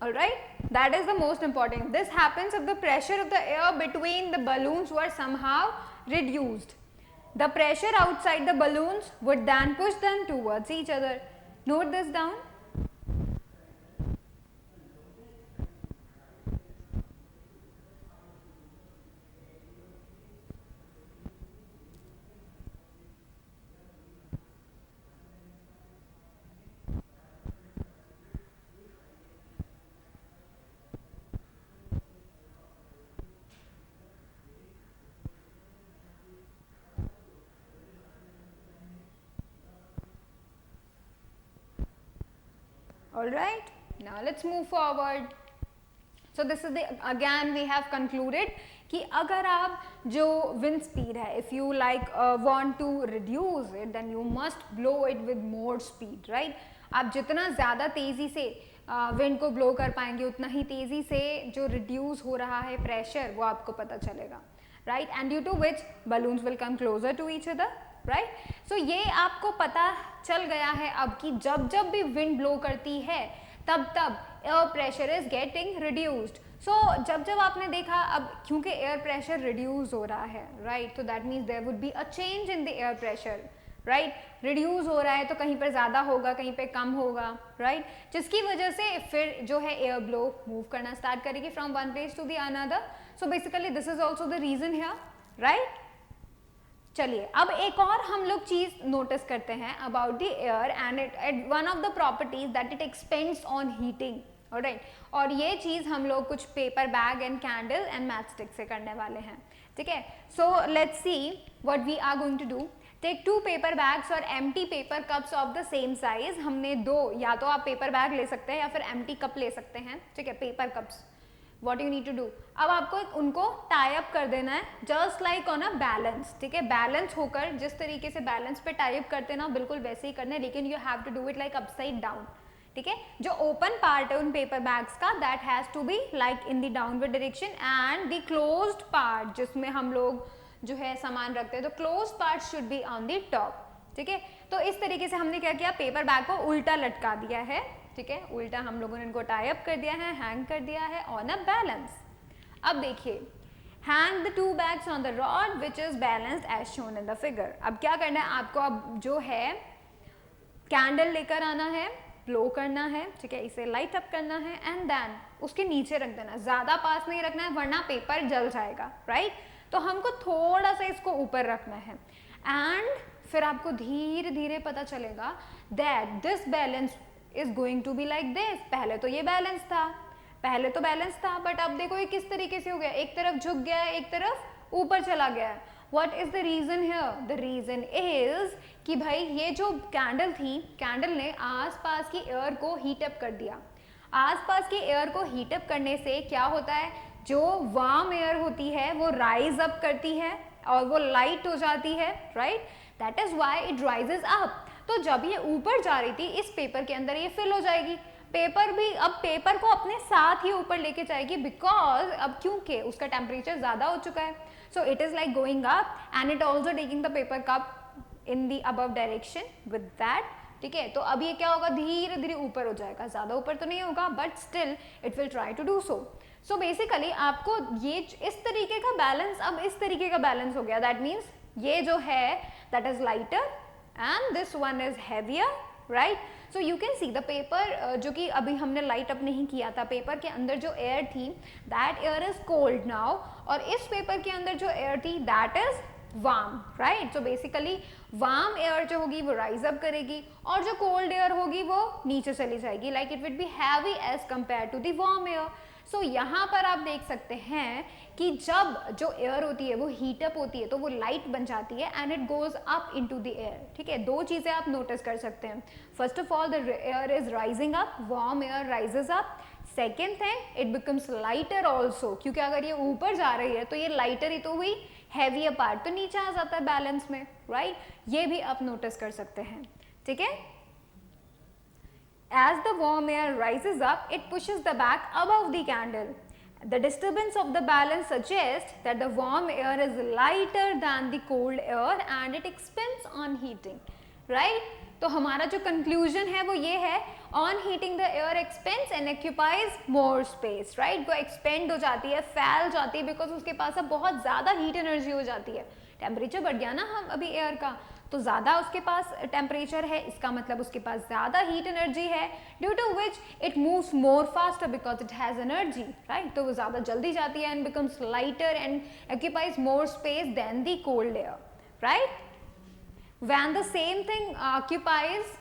Alright, that is the most important. This happens if the pressure of the air between the balloons were somehow reduced. The pressure outside the balloons would then push them towards each other. Note this down. All right, now let's move forward. So this is the, again we have concluded कि अगर आप जो wind speed है, if you like want to reduce it, then you must blow it with more speed, right? आप जितना ज़्यादा तेज़ी से wind को blow कर पाएंगे, उतना ही तेज़ी से जो reduce हो रहा है pressure वो आपको पता चलेगा, right? And due to which balloons will come closer to each other, right? So ये आपको पता चल गया है अब कि जब जब भी wind blow करती है तब तब air pressure is getting reduced. So जब जब आपने देखा अब क्योंकि एयर प्रेशर रिड्यूस हो रहा है, राइट, तो that means there would be a change in the air pressure, right, reduce हो रहा है तो कहीं पर ज़्यादा होगा, कहीं पे कम होगा, राइट, जिसकी वजह से फिर जो है एयर ब्लो मूव करना स्टार्ट करेगी from one place to the another. So basically this is also the reason here, right. चलिए अब एक और हम लोग चीज नोटिस करते हैं about the air and it one of the properties that it expands on heating, alright, और ये चीज हम लोग कुछ paper bag and candle and match stick से करने वाले हैं, ठीक है। So let's see what we are going to do. Take 2 paper bags और empty paper cups of the same size. हमने 2, या तो आप पेपर बैग ले सकते हैं या फिर एम्प्टी कप ले सकते हैं, ठीक है, paper cups. What you need to do, अब आपको उनको टाई अप कर देना है just like on a balance, ठीक है, बैलेंस होकर जिस तरीके से बैलेंस पे टाई अप करते हैं ना बिल्कुल वैसे ही करना है, लेकिन you have to do it like upside down, ठीक है। जो ओपन पार्ट है उन पेपर बैग्स का that has to be like in the downward direction and the closed part जिसमें हम लोग जो है सामान रखते हैं, तो close part should be on the top, ठीक है। तो इस तरीके से हमने क्या किया, पेपर बैग को उल्टा लटका दिया है, ठीक है, उल्टा हम लोगों ने इनको टाई अप कर दिया है, हैंग कर दिया है ऑन अ बैलेंस। अब देखिए, hang the 2 bags on the rod which is balanced as shown in the figure। अब क्या करना है आपको, अब जो है कैंडल लेकर आना है, ब्लो करना है, ठीक है, इसे लाइट अप करना है एंड देन उसके नीचे रख देना, ज्यादा पास नहीं रखना है वरना पेपर जल जाएगा, राइट। तो हमको थोड़ा सा इसको ऊपर रखना है एंड फिर आपको धीरे धीरे पता चलेगा that this balance is going to be like this. पहले तो ये बैलेंस था, पहले तो बैलेंस था, बट अब देखो ये किस तरीके से हो गया, एक तरफ झुक गया है, एक तरफ ऊपर चला गया है। What is the reason here? The reason is कि भाई ये जो कैंडल थी, कैंडल ने आसपास की एयर को हीट अप कर दिया। आसपास की एयर को हीट अप करने से क्या होता है, जो वार्म एयर होती है वो राइज अप करती है और वो लाइट हो जाती है, right. That is why it rises up. तो जब ये ऊपर जा रही थी, इस पेपर के अंदर ये फिल हो जाएगी, पेपर भी अब पेपर को अपने साथ ही ऊपर लेके जाएगी, बिकॉज अब क्योंकि उसका टेम्परेचर ज्यादा हो चुका है, so it is like going up and it also taking the paper cup in the above direction with that, ठीक है। तो अब ये क्या होगा, धीरे धीरे ऊपर हो जाएगा, ज्यादा ऊपर तो नहीं होगा but still it will try to do so. So basically आपको ये इस तरीके का बैलेंस, अब इस तरीके का बैलेंस हो गया, दैट मीन्स ये जो है that is lighter and this one is heavier, right. So you can see the paper, जो कि अभी हमने लाइट अप नहीं किया था, पेपर के अंदर जो एयर थी that air is cold now, और इस पेपर के अंदर जो एयर थी that is warm, right. So basically warm air जो होगी वो राइज अप करेगी और जो कोल्ड एयर होगी वो नीचे चली जाएगी, like it will be heavy as compare to the warm air. So यहाँ पर आप देख सकते हैं कि जब जो एयर होती है वो हीट अप होती है तो वो लाइट बन जाती है and it goes up into the air, ठीक है। दो चीजें आप नोटिस कर सकते हैं, first of all the air is rising up, warm air rises up, second thing it becomes lighter also, क्योंकि अगर ये ऊपर जा रही है तो ये लाइटर ही तो हुई, हैवियर पार्ट तो नीचे आ जाता है बैलेंस में, राइट। ये भी आप नोटिस कर सकते हैं, ठीक है। As the warm air rises up, it pushes the back above the candle. The disturbance of the balance suggests that the warm air is lighter than the cold air and it expands on heating, right? तो हमारा जो conclusion है वो ये है, on heating the air expands and occupies more space, right? वो expand हो जाती है, फैल जाती है, because उसके पास अब बहुत ज़्यादा heat energy हो जाती है, टेम्परेचर बढ़ गया ना हम अभी एयर का, तो ज़्यादा उसके पास टेम्परेचर है, इसका मतलब उसके पास ज़्यादा हीट एनर्जी है, due to which it moves more faster because it has energy, right. तो वो ज़्यादा जल्दी जाती है and becomes lighter and occupies more space than the cold air, right. When the same thing occupies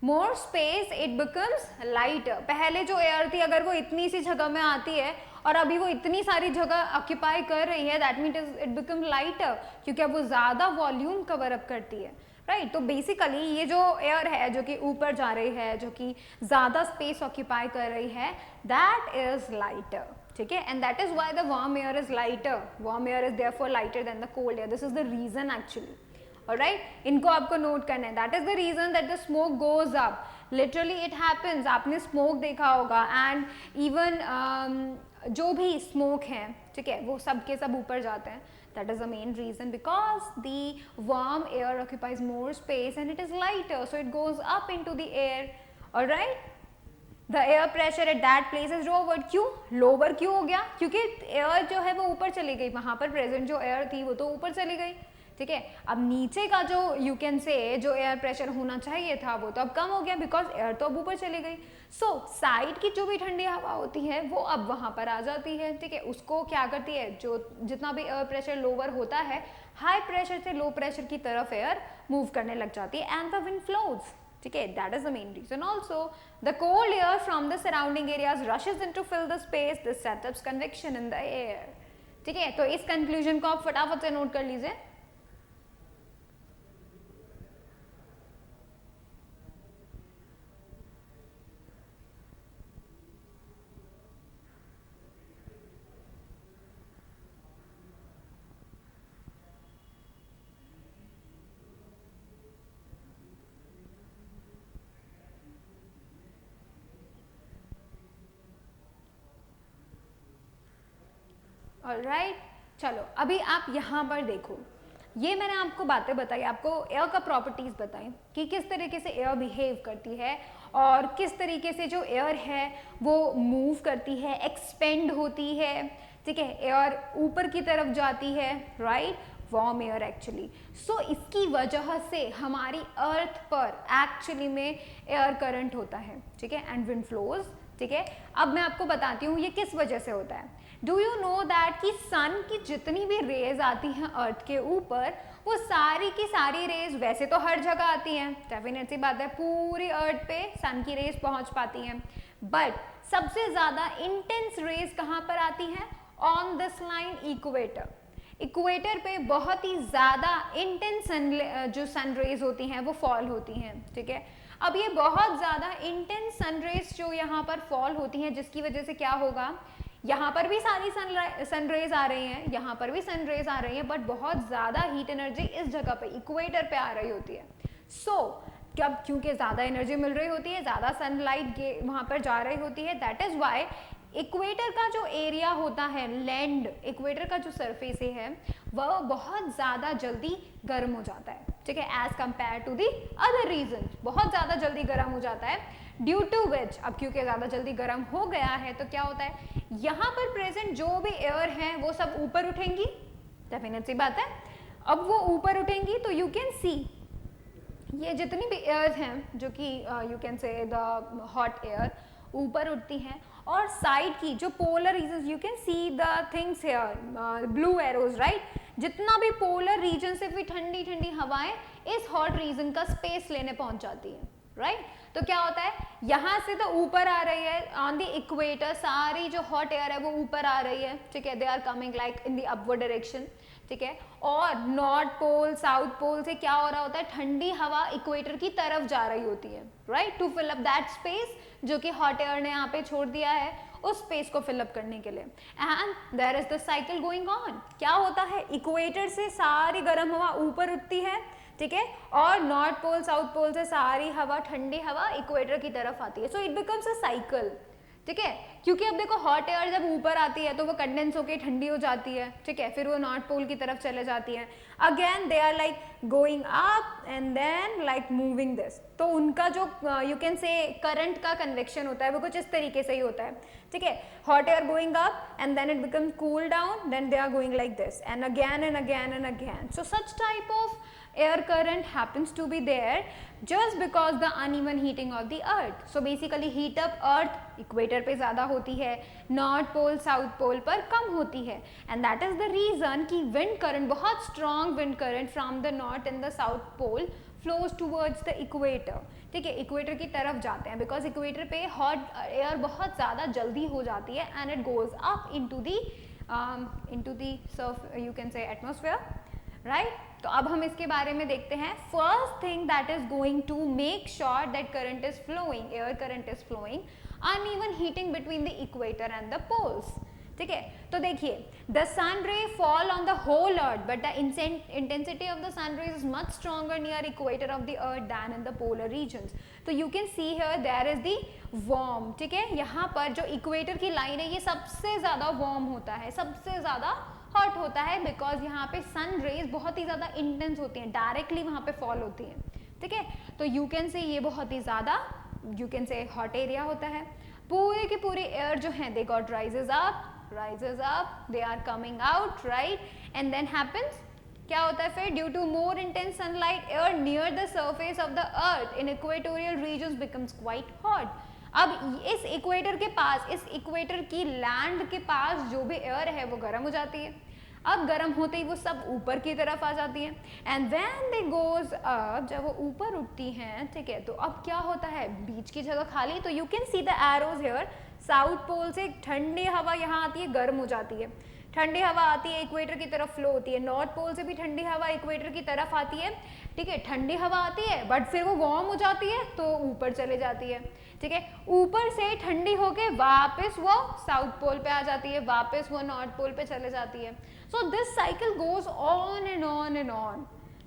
more space it becomes lighter. पहले जो air थी अगर वो इतनी सी जगह में आती है और अभी वो इतनी सारी जगह ऑक्यूपाई कर रही है, that means it become lighter, क्योंकि अब वो ज़्यादा वॉल्यूम कवर अप करती है, राइट। तो बेसिकली ये जो एयर है जो कि ऊपर जा रही है, जो कि ज़्यादा स्पेस ऑक्यूपाई कर रही है, दैट इज लाइटर, ठीक है। And that is why the warm air is lighter, warm air is therefore lighter than the cold air, this is the reason actually, alright. इनको आपको नोट करना है, that is the reason that the smoke goes up, literally it happens, आपने smoke देखा होगा and even जो भी smoke है, ठीक है, वो सब के सब ऊपर जाते हैं, that is the main reason because the warm air occupies more space and it is lighter, so it goes up into the air, all right। the air pressure at that place is lowered, क्यों lower क्यों हो गया, क्योंकि air जो है वो ऊपर चली गई, वहां पर प्रेजेंट जो एयर थी वो तो ऊपर चली गई, ठीक है। अब नीचे का जो यू कैन से जो एयर प्रेशर होना चाहिए था वो तो अब कम हो गया बिकॉज एयर तो अब ऊपर चली गई। सो साइड की जो भी ठंडी हवा होती है वो अब वहां पर आ जाती है, ठीक है। उसको क्या करती है, जो जितना भी एयर प्रेशर लोअर होता है, हाई प्रेशर से लो प्रेशर की तरफ एयर मूव करने लग जाती है एंड द विंड फ्लोज, ठीक है। That is the main reason. Also the cold air from the surrounding areas rushes into fill the space, this setups convection in the air, ठीक है। तो इस कंक्लूजन को आप फटाफट से नोट कर लीजिए। ऑलराइट, चलो अभी आप यहाँ पर देखो, ये मैंने आपको बातें बताई, आपको एयर का प्रॉपर्टीज बताई कि किस तरीके से एयर बिहेव करती है और किस तरीके से जो एयर है वो मूव करती है, एक्सपेंड होती है, ठीक है, एयर ऊपर की तरफ जाती है, राइट, वार्म एयर एक्चुअली। सो इसकी वजह से हमारी अर्थ पर एक्चुअली में एयर करंट होता है, ठीक है, एंड विंड फ्लोज, ठीक है। अब मैं आपको बताती हूँ ये किस वजह से होता है। डू यू नो दैट कि सन की जितनी भी रेज आती हैं अर्थ के ऊपर, वो सारी की सारी रेज वैसे तो हर जगह आती हैं, डेफिनेट सी बात है, पूरी अर्थ पे सन की रेज पहुंच पाती हैं, बट सबसे ज़्यादा इंटेंस रेज कहाँ पर आती हैं? On this line equator. Equator पे बहुत ही ज़्यादा इंटेंस जो सन रेज होती हैं वो फॉल होती हैं, ठीक है। अब ये बहुत ज़्यादा इंटेंस सन रेज जो यहाँ पर फॉल होती हैं, जिसकी वजह से क्या होगा, यहाँ पर भी सारी सन रेज आ रही हैं, यहाँ पर भी सन रेज आ रही हैं, बट बहुत ज़्यादा हीट एनर्जी इस जगह पे इक्वेटर पे आ रही होती है। कब, क्योंकि ज़्यादा एनर्जी मिल रही होती है, ज़्यादा सनलाइट वहाँ पर जा रही होती है, दैट इज़ वाई इक्वेटर का जो एरिया होता है, लैंड, इक्वेटर का जो सरफेस है वह बहुत ज़्यादा जल्दी गर्म हो जाता है, ठीक है, as compare to the other region, बहुत ज़्यादा जल्दी गर्म हो जाता है, ड्यू टू विच, अब क्योंकि ज़्यादा जल्दी गर्म हो गया है तो क्या होता है, यहाँ पर प्रेजेंट जो भी एयर हैं वो सब ऊपर उठेंगी, डेफिनेट सी बात है। अब वो ऊपर उठेंगी तो यू कैन सी ये जितनी भी एयर हैं जो कि you can say the hot air ऊपर उठती हैं, और साइड की जो polar region, you can see the things here, blue arrows, right, जितना भी पोलर रीजन से भी ठंडी ठंडी हवाएं इस हॉट रीजन का स्पेस लेने पहुंच जाती हैं, राइट। तो क्या होता है, यहाँ से तो ऊपर आ रही है ऑन द इक्वेटर, सारी जो हॉट एयर है वो ऊपर आ रही है, ठीक है, they are coming like in the upward direction, ठीक है, और नॉर्थ पोल साउथ पोल से क्या हो रहा होता है, ठंडी हवा इक्वेटर की तरफ जा रही होती है, right, to fill up that space जो कि हॉट एयर ने यहाँ पे छोड़ दिया है, उस स्पेस को फिलअप करने के लिए, and there is the cycle going on. क्या होता है, इक्वेटर से सारी गर्म हवा ऊपर उठती है, ठीक है, और नॉर्थ पोल साउथ पोल से सारी हवा, ठंडी हवा इक्वेटर की तरफ आती है, so it becomes a cycle, ठीक है, क्योंकि अब देखो हॉट एयर जब ऊपर आती है तो वो कंडेंस होकर ठंडी हो जाती है, ठीक है, फिर वो नॉर्थ पोल की तरफ चले जाती है, again they are like going up and then like moving this, तो उनका जो यू कैन से करंट का कन्वेक्शन होता है वो कुछ इस तरीके से ही होता है, ठीक है, hot air going up and then it becomes cool down, then they are going like this and again and again and again, so such type of air current happens to be there just because the uneven heating of the earth. So basically heat up earth equator पे ज़्यादा होती है, north pole south pole पर कम होती है, and that is the reason कि wind current, बहुत strong wind current from the north and the south pole flows towards the equator, ठीक है, इक्वेटर की तरफ जाते हैं, बिकॉज इक्वेटर पे हॉट एयर बहुत ज़्यादा जल्दी हो जाती है and it goes up into the surf, you can say atmosphere, right. तो अब हम इसके बारे में देखते हैं। First thing that is going to make sure that current is flowing, air current is flowing, uneven heating between the equator and the poles, ठीक है। तो देखिए, the sun ray fall on the whole earth but the intensity of the sun rays is much stronger near equator of the earth than in the polar regions. तो you can see here there is the warm, ठीक है, यहाँ पर जो equator की line है ये सबसे ज़्यादा वार्म होता है, सबसे ज़्यादा हॉट होता है, बिकॉज यहाँ पे सन रेज बहुत ही ज़्यादा इंटेंस होती हैं, डायरेक्टली वहाँ पे फॉल होती हैं, ठीक है। तो यू कैन से ये बहुत ही ज़्यादा यू कैन से हॉट एरिया होता है। पूरी की पूरी एयर जो है they got rises up, they are coming out, right, and then happens, क्या होता है फिर, due to more intense sunlight, air near the surface of the earth in equatorial regions becomes quite hot. अब इस equator के पास, इस equator की land के पास जो भी एयर है वो गर्म हो जाती है, अब गर्म होते ही वो सब ऊपर की तरफ आ जाती है, and when they goes up, जब वो ऊपर उठती हैं, ठीक है, तो अब क्या होता है, बीच की जगह खाली, तो you can see the arrows here, south pole से ठंडी हवा यहाँ आती है, गर्म हो जाती है, ठंडी हवा आती है इक्वेटर की तरफ फ्लो होती है, नॉर्थ पोल से भी ठंडी हवा इक्वेटर की तरफ आती है, ठीक है, ठंडी हवा आती है बट फिर वो वार्म हो जाती है तो ऊपर चले जाती है, ठीक है, ऊपर से ठंडी होके वापस वो साउथ पोल पे आ जाती है, वापस वो नॉर्थ पोल पे चले जाती है। So this cycle goes on and on and on,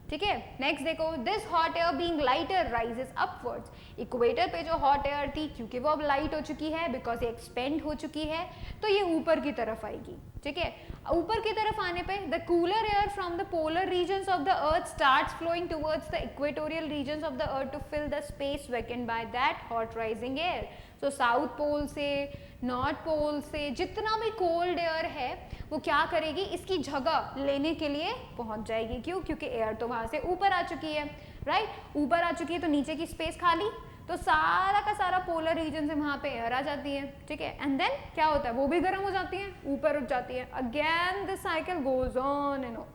ठीक है। नेक्स्ट देखो, this hot air being lighter rises upwards, equator पे जो हॉट एयर थी क्योंकि वो अब लाइट हो चुकी है, बिकॉज ये एक्सपेंड हो चुकी है, तो ये ऊपर की तरफ आएगी, ठीक है। ऊपर की तरफ आने पे the cooler air from the polar regions of the earth starts flowing towards the equatorial regions of the earth to fill the space vacant by that hot rising air. तो साउथ पोल से, north पोल से जितना भी cold air है वो क्या करेगी, इसकी जगह लेने के लिए पहुंच जाएगी। क्यों? क्योंकि एयर तो वहां से ऊपर आ चुकी है, राइट, ऊपर आ चुकी है तो नीचे की स्पेस खाली, तो सारा का सारा पोलर रीजन से वहां पे एयर आ जाती है, ठीक है। एंड देन क्या होता है, वो भी गर्म हो जाती है, ऊपर उठ जाती है। Again the cycle goes on and on,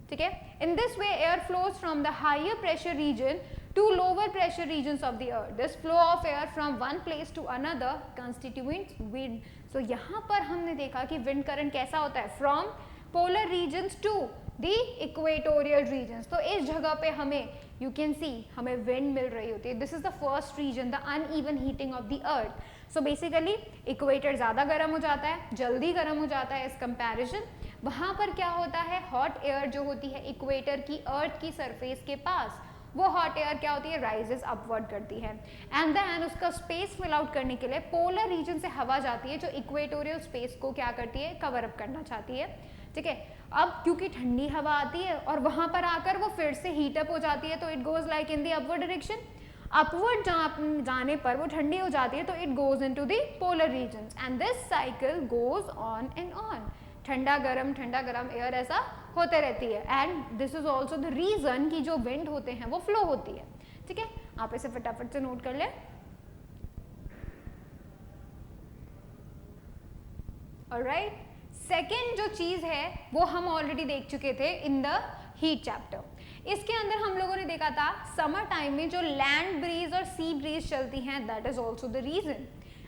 ठीक है। In this way air flows from the higher pressure region to lower pressure regions of the earth. This flow of air from one place to another constitutes wind. So यहाँ पर हमने देखा कि wind current कैसा होता है, from polar regions to the equatorial regions. तो इस जगह पे हमें you can see हमें wind मिल रही होती है. This is the first region, the uneven heating of the earth. So basically equator ज़्यादा गर्म हो जाता है, जल्दी गर्म हो जाता है इस comparison. वहाँ पर क्या होता है, hot air जो होती है equator की earth की surface के पास, वो हॉट एयर क्या होती है, राइजेस अपवर्ड करती है। एंड देन उसका स्पेस फिल आउट करने के लिए पोलर रीजन से हवा जाती है जो इक्वेटोरियल स्पेस को क्या करती है, कवर अप करना चाहती है, ठीक है। अब क्योंकि ठंडी हवा आती है और वहां पर आकर वो फिर से हीट अप हो जाती है, तो it goes like in the upward direction. Upward जाने पर वो ठंडी हो जाती है तो it goes into the polar regions and this cycle goes on and on. ठंडा गरम एयर ऐसा होते रहती है। And this is also the reason कि जो विंड होते हैं वो फ्लो होती है, ठीक है। आप इसे फटाफट से नोट कर ले। ऑलराइट, सेकेंड जो चीज है वो हम ऑलरेडी देख चुके थे इन द हीट चैप्टर। इसके अंदर हम लोगों ने देखा था समर टाइम में जो लैंड ब्रीज और सी ब्रीज चलती हैं, that is also the reason.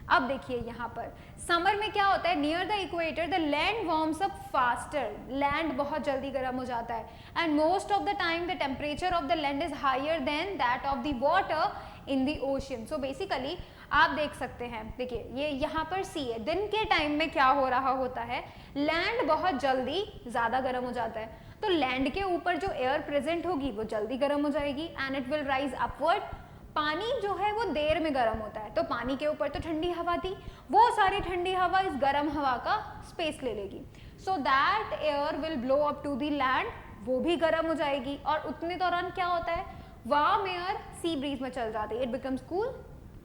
अब देखिए यहाँ पर समर में क्या होता है, near the equator the land warms up faster, land बहुत जल्दी गर्म हो जाता है। And most of the time the temperature of the land is higher than that of the water in the ocean. So basically आप देख सकते हैं, देखिए ये यहाँ पर सी है, दिन के टाइम में क्या हो रहा होता है, लैंड बहुत जल्दी ज़्यादा गर्म हो जाता है, तो लैंड के ऊपर जो एयर प्रेजेंट होगी वो जल्दी गर्म हो जाएगी and it will rise upward. पानी जो है वो देर में गर्म होता है, तो पानी के ऊपर तो ठंडी हवा थी, वो सारी ठंडी हवा इस गर्म हवा का स्पेस ले लेगी, so that air will blow up to the land, वो भी गर्म हो जाएगी। और उतने दौरान क्या होता है, वार्म एयर सी ब्रीज में चल जाती है, इट बिकम्स कूल,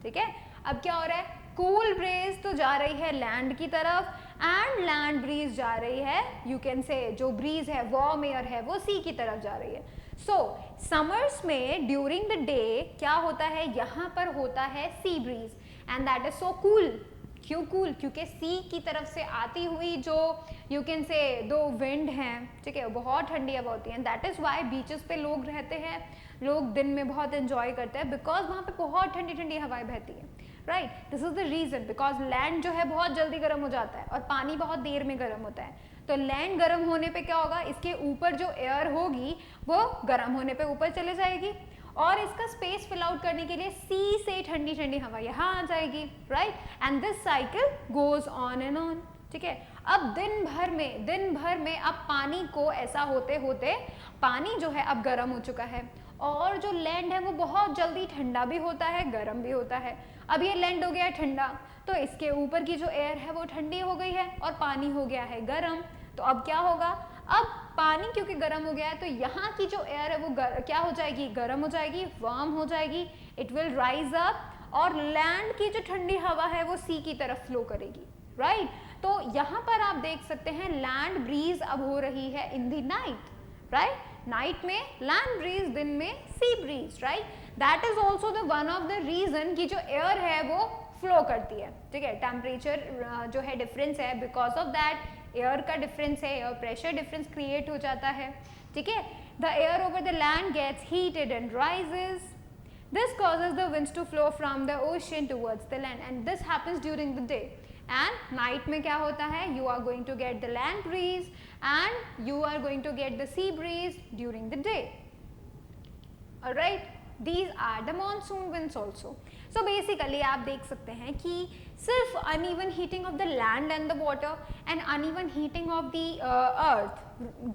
ठीक है। अब क्या हो रहा है, कूल ब्रीज तो जा रही है लैंड की तरफ एंड लैंड ब्रीज जा रही है, यू कैन से जो ब्रीज है वार्म एयर है वो सी की तरफ जा रही है। सो समर्स में ड्यूरिंग द डे क्या होता है, यहाँ पर होता है sea breeze and that is so cool. क्यों कूल? क्योंकि सी की तरफ से आती हुई जो यू कैन से दो विंड हैं, ठीक है, बहुत ठंडी हवा होती है। दैट इज वाई बीचेस पे लोग रहते हैं, लोग दिन में बहुत एंजॉय करते हैं, बिकॉज वहाँ पे बहुत ठंडी ठंडी हवाएं बहती है, right. This is the reason, because land जो है बहुत जल्दी गर्म हो जाता है और पानी बहुत देर में गर्म होता है। तो लैंड गर्म होने पे क्या होगा, इसके ऊपर जो एयर होगी वो गर्म होने पे ऊपर चले जाएगी और इसका स्पेस फिल आउट करने के लिए सी से ठंडी ठंडी हवा यहाँ आ जाएगी, right. And this cycle goes on and on, ठीक है। अब दिन भर में अब पानी को ऐसा होते होते पानी जो है अब गर्म हो चुका है और जो लैंड है वो बहुत जल्दी ठंडा भी होता है, गर्म भी होता है। अब ये लैंड हो गया है ठंडा, तो इसके ऊपर की जो एयर है वो ठंडी हो गई है और पानी हो गया है गर्म। तो अब क्या होगा, अब पानी क्योंकि गर्म हो गया है तो यहाँ की जो एयर है वो क्या हो जाएगी, गर्म हो जाएगी, वार्म हो जाएगी, इट विल राइज अप और लैंड की जो ठंडी हवा है वो सी की तरफ फ्लो करेगी, राइट। तो यहाँ पर आप देख सकते हैं लैंड ब्रीज अब हो रही है in the night, right. Night में लैंड ब्रीज, दिन में sea breeze, right. That is also the one of the reason की जो एयर है वो फ्लो करती है, ठीक है। टेम्परेचर जो है डिफरेंस है, बिकॉज ऑफ दैट एयर का डिफरेंस है, एयर प्रेशर डिफरेंस क्रिएट हो जाता है, ठीक है। The air over the land gets heated and rises, this causes the winds to flow from the ocean towards the land and this happens during the day. And night में क्या होता है, you are going to get the land breeze and you are going to get the sea bridge during the day, alright. These are the monsoon winds also. So basically आप देख सकते हैं कि सिर्फ uneven heating of the land and the water and uneven heating of the earth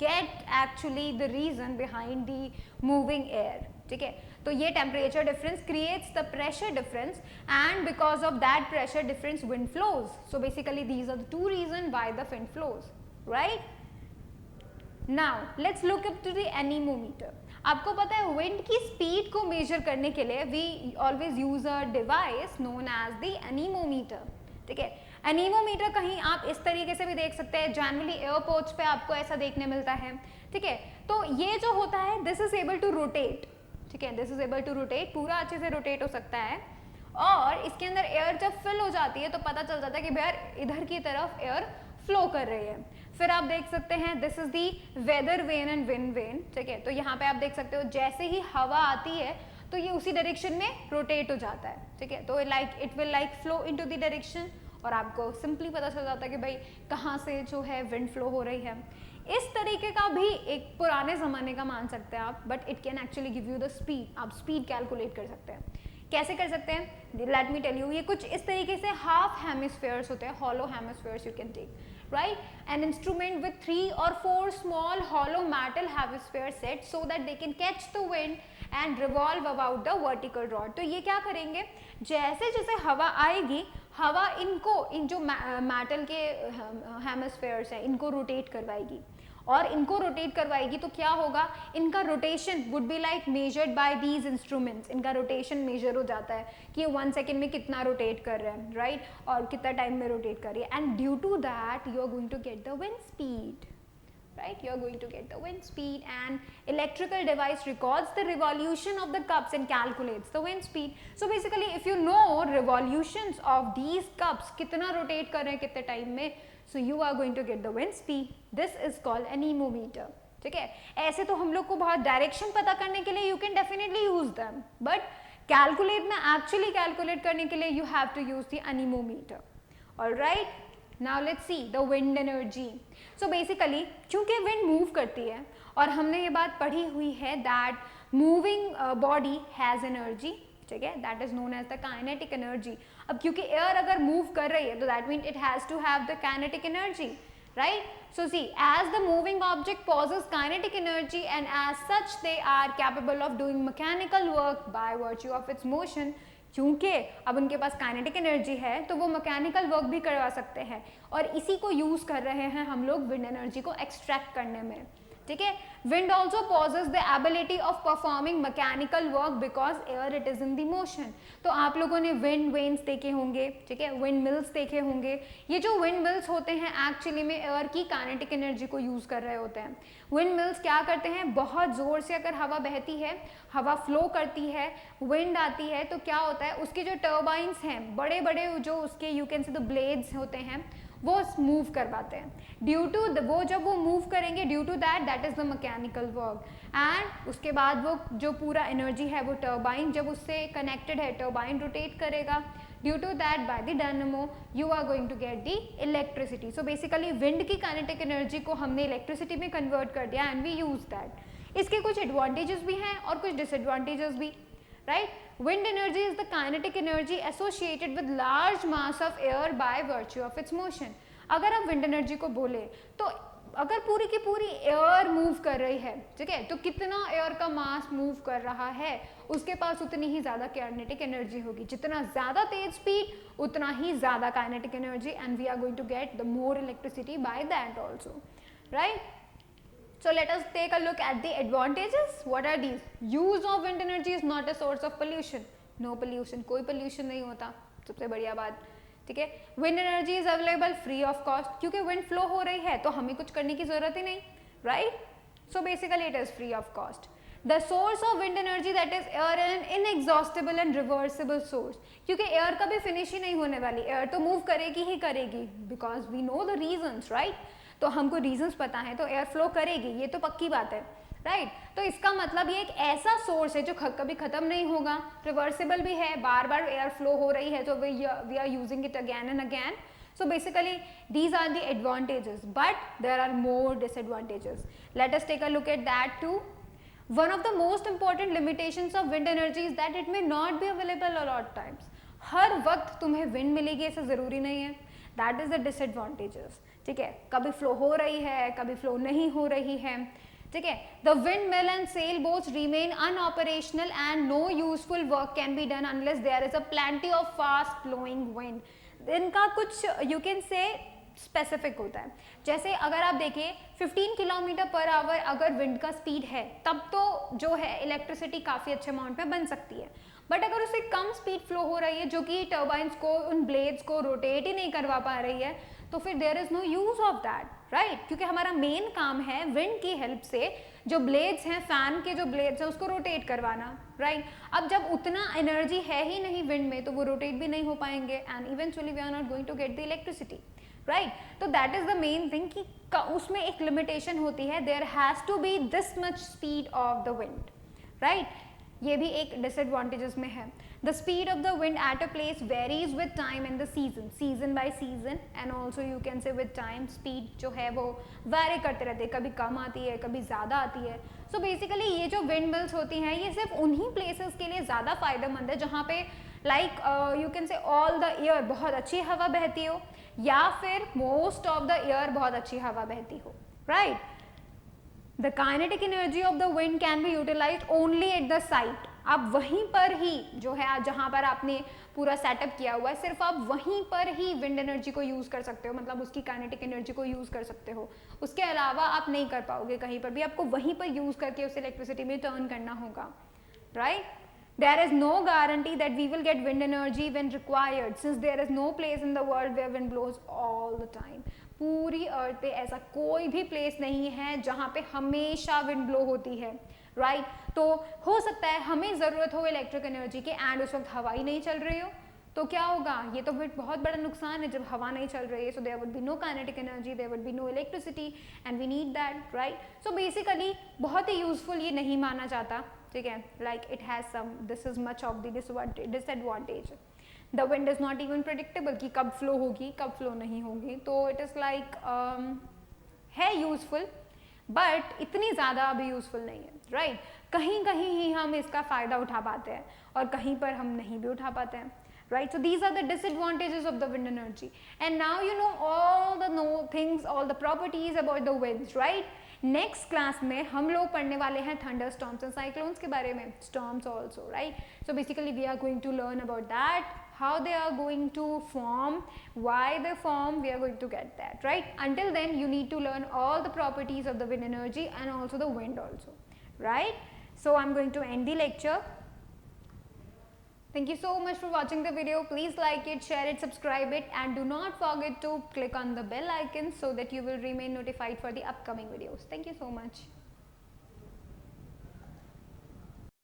get actually the reason behind the moving air, ठीक है। तो ये temperature difference creates the pressure difference and because of that pressure difference wind flows. So basically these are the two reason why the wind flows, right. Now let's look up to the anemometer. आपको पता है wind की speed को major करने के लिए we always use a device known as the anemometer, ठीक है. एनीमोमीटर कहीं आप इस तरीके से भी देख सकते हैं, जनरली एयरपोर्ट्स पे आपको ऐसा देखने मिलता है, ठीक है. तो ये जो होता है this is able to rotate, ठीक है, this is able to rotate, पूरा अच्छे से रोटेट हो सकता है. और इसके अंदर एयर जब फिल हो जाती है तो पता चल जाता है कि भैया इधर की तरफ एयर फ्लो कर रही है. फिर आप देख सकते हैं this is the weather vane and wind vane, ठीक है. तो यहाँ पे आप देख सकते हो जैसे ही हवा आती है तो ये उसी डायरेक्शन में रोटेट हो जाता है, ठीक है. तो like it will like flow into the direction और आपको सिंपली पता चल जाता है कि भाई कहाँ से जो है विंड फ्लो हो रही है. इस तरीके का भी एक पुराने ज़माने का मान सकते हैं आप, but it can actually give you the speed. आप स्पीड कैलकुलेट कर सकते हैं. कैसे कर सकते हैं, लेट मी टेल यू. ये कुछ इस तरीके से हाफ हेमिस्फेयर्स होते हैं, hollow hemispheres you can take, right? An instrument with 3 or 4 small hollow metal hemispheres set so that they can catch the wind and revolve about the vertical rod. तो ये क्या करेंगे, जैसे जैसे हवा आएगी हवा इनको इन जो मेटल के हेमिस्फेयर्स हैं इनको रोटेट करवाएगी और इनको रोटेट करवाएगी तो क्या होगा, इनका rotation would be like measured by these instruments. इनका रोटेशन मेजर हो जाता है कि ये 1 सेकेंड में कितना रोटेट कर रहे हैं, राइट, और कितना टाइम में रोटेट कर रही है. And due to that you are going to get the wind speed, right, you are going to get the wind speed. And electrical device records the revolution of the cups and calculates the wind speed. So basically if you know revolutions of these cups कितना rotate कर रहे हैं कितने time में, so you are going to get the wind speed. This is called anemometer, ठीक है. ऐसे तो हम लोग को बहुत डायरेक्शन पता करने के लिए you can definitely use them, but calculate में actually calculate करने के लिए you have to use the anemometer. All right. Now let's see the wind energy. So basically क्योंकि wind move करती है और हमने ये बात पढ़ी हुई है that moving body has energy, ठीक है, that is known as the kinetic energy. अब क्योंकि air अगर move कर रही है तो that means it has to have the kinetic energy, right? So see, as the moving object possesses kinetic energy and as such they are capable of doing mechanical work by virtue of its motion. क्योंकि अब उनके पास kinetic energy है तो वो mechanical work भी करवा सकते हैं और इसी को यूज़ कर रहे हैं हम लोग विंड एनर्जी को एक्सट्रैक्ट करने में, ठीक है. Wind also possesses the ability of performing mechanical work because air it is in the motion. तो आप लोगों ने विंड वेन्स देखे होंगे, ठीक है, विंड मिल्स देखे होंगे. ये जो विंड मिल्स होते हैं एक्चुअली में एयर की काइनेटिक एनर्जी को यूज़ कर रहे होते हैं. विंड मिल्स क्या करते हैं, बहुत ज़ोर से अगर हवा बहती है, हवा फ्लो करती है, विंड आती है तो क्या होता है उसके जो टर्बाइंस हैं बड़े बड़े जो उसके you can say the blades होते हैं वो मूव करवाते हैं. ड्यू टू वो जब वो मूव करेंगे due to that is the mechanical work. And उसके बाद वो जो पूरा एनर्जी है वो टर्बाइन जब उससे कनेक्टेड है टर्बाइन रोटेट करेगा. Due to that by the dynamo you are going to get the electricity. So basically wind की काइनेटिक एनर्जी को हमने इलेक्ट्रिसिटी में कन्वर्ट कर दिया एंड वी यूज दैट. इसके कुछ एडवांटेजेस भी हैं और कुछ डिसएडवांटेजेस भी, right. Wind energy is the kinetic energy associated with large mass of air by virtue of its motion. अगर आप wind energy को बोले तो अगर पूरी की पूरी एयर मूव कर रही है, ठीक है, तो कितना एयर का मास मूव कर रहा है उसके पास उतनी ही ज़्यादा काइनेटिक एनर्जी होगी. जितना ज़्यादा तेज स्पीड उतना ही ज़्यादा kinetic energy and we are going to get the more electricity by that also, right. So let us take a look at the advantages. What are these? Use of wind energy is not a source of pollution. No pollution, कोई pollution नहीं होता, सबसे बढ़िया बात, ठीक है. Wind energy is available free of cost. क्योंकि wind flow हो रही है तो हमें कुछ करने की जरूरत ही नहीं, right? So basically it is free of cost. The source of wind energy that is air is an inexhaustible and reversible source. क्योंकि air कभी finish ही नहीं होने वाली, air तो move करेगी ही करेगी because we know the reasons, right? तो हमको रीजंस पता है तो एयर फ्लो करेगी, ये तो पक्की बात है, राइट. तो इसका मतलब ये एक ऐसा सोर्स है जो कभी ख़त्म नहीं होगा, रिवर्सिबल भी है, बार बार एयर फ्लो हो रही है तो we are using it again and again. So basically these are the advantages but there are more disadvantages. Let us take a look at that too. One of the most important limitations of wind energy is that it may not be available all all times. हर वक्त तुम्हें wind मिलेगी ऐसा ज़रूरी नहीं है. That is the disadvantages, ठीक है. कभी फ्लो हो रही है कभी फ्लो नहीं हो रही है, ठीक है. The wind mill and sail boats remain unoperational and no useful work can be done unless there is a plenty of fast flowing wind. इनका कुछ यू कैन से स्पेसिफिक होता है. जैसे अगर आप देखें 15 किलोमीटर पर आवर अगर विंड का स्पीड है तब तो जो है इलेक्ट्रिसिटी काफ़ी अच्छे अमाउंट पे बन सकती है. बट अगर उससे कम स्पीड फ्लो हो रही है जो कि टर्बाइंस को उन ब्लेड्स को रोटेट ही नहीं करवा पा रही है तो फिर there is no use of that, right. क्योंकि हमारा मेन काम है विंड की हेल्प से जो ब्लेड्स हैं, फैन के जो ब्लेड्स हैं उसको रोटेट करवाना, राइट. अब जब उतना एनर्जी है ही नहीं विंड में तो वो रोटेट भी नहीं हो पाएंगे and eventually we are not going to get the electricity, right. तो that is the main thing कि उसमें एक लिमिटेशन होती है. There has to be this much speed of the wind, right. ये भी एक डिसएडवांटेजेस में है. The speed of the wind at a place varies with time and the season by season and also you can say with time speed जो है वो very करते रहते हैं. कभी कम आती है, कभी ज़्यादा आती है. सो बेसिकली ये जो विंड मिल्स होती हैं ये सिर्फ उन्हीं प्लेसेस के लिए ज़्यादा फायदेमंद है जहाँ पे लाइक यू कैन से ऑल द ईयर बहुत अच्छी हवा बहती हो या फिर मोस्ट ऑफ द ईयर बहुत अच्छी हवा बहती हो, right. The kinetic energy of the wind can be utilized only at the site. आप वहीं पर ही जो है जहाँ पर आपने पूरा सेटअप किया हुआ है सिर्फ आप वहीं पर ही विंड एनर्जी को यूज़ कर सकते हो, मतलब उसकी काइनेटिक एनर्जी को यूज़ कर सकते हो. उसके अलावा आप नहीं कर पाओगे कहीं पर भी. आपको वहीं पर यूज़ करके उसे इलेक्ट्रिसिटी में टर्न करना होगा, right. There is no guarantee that we will get wind energy when required since there is no place in the world where wind blows all the time. पूरी अर्थ पे ऐसा कोई भी प्लेस नहीं है जहाँ पे हमेशा विंड ब्लो होती है, राइट. तो हो सकता है हमें ज़रूरत हो इलेक्ट्रिक एनर्जी के एंड उस वक्त हवा ही नहीं चल रही हो तो क्या होगा. ये तो फिर बहुत बड़ा नुकसान है जब हवा नहीं चल रही है. So there would be no kinetic energy, there would be no electricity and we need that, right. So basically बहुत ही यूजफुल ये नहीं माना जाता, ठीक है. Like it has some this is much of the disadvantage. The wind is not even predictable कि कब फ्लो होगी कब फ्लो नहीं होगी. तो इट इज़ लाइक है यूजफुल बट इतनी ज़्यादा अभी यूजफुल नहीं है, राइट. कहीं कहीं ही हम इसका फ़ायदा उठा पाते हैं और कहीं पर हम नहीं भी उठा पाते हैं, right. So these are the disadvantages of the wind energy and now you know all the things, all the properties about the winds, right. Next class में हम लोग पढ़ने वाले हैं thunderstorms and cyclones के बारे में, storms also, right. So basically we are going to learn about that, how they are going to form, why they form, we are going to get that, right. Until then you need to learn all the properties of the wind energy and also the wind also, right. So I'm going to end the lecture. Thank you so much for watching the video. Please like it, share it, subscribe it and do not forget to click on the bell icon so that you will remain notified for the upcoming videos. Thank you so much.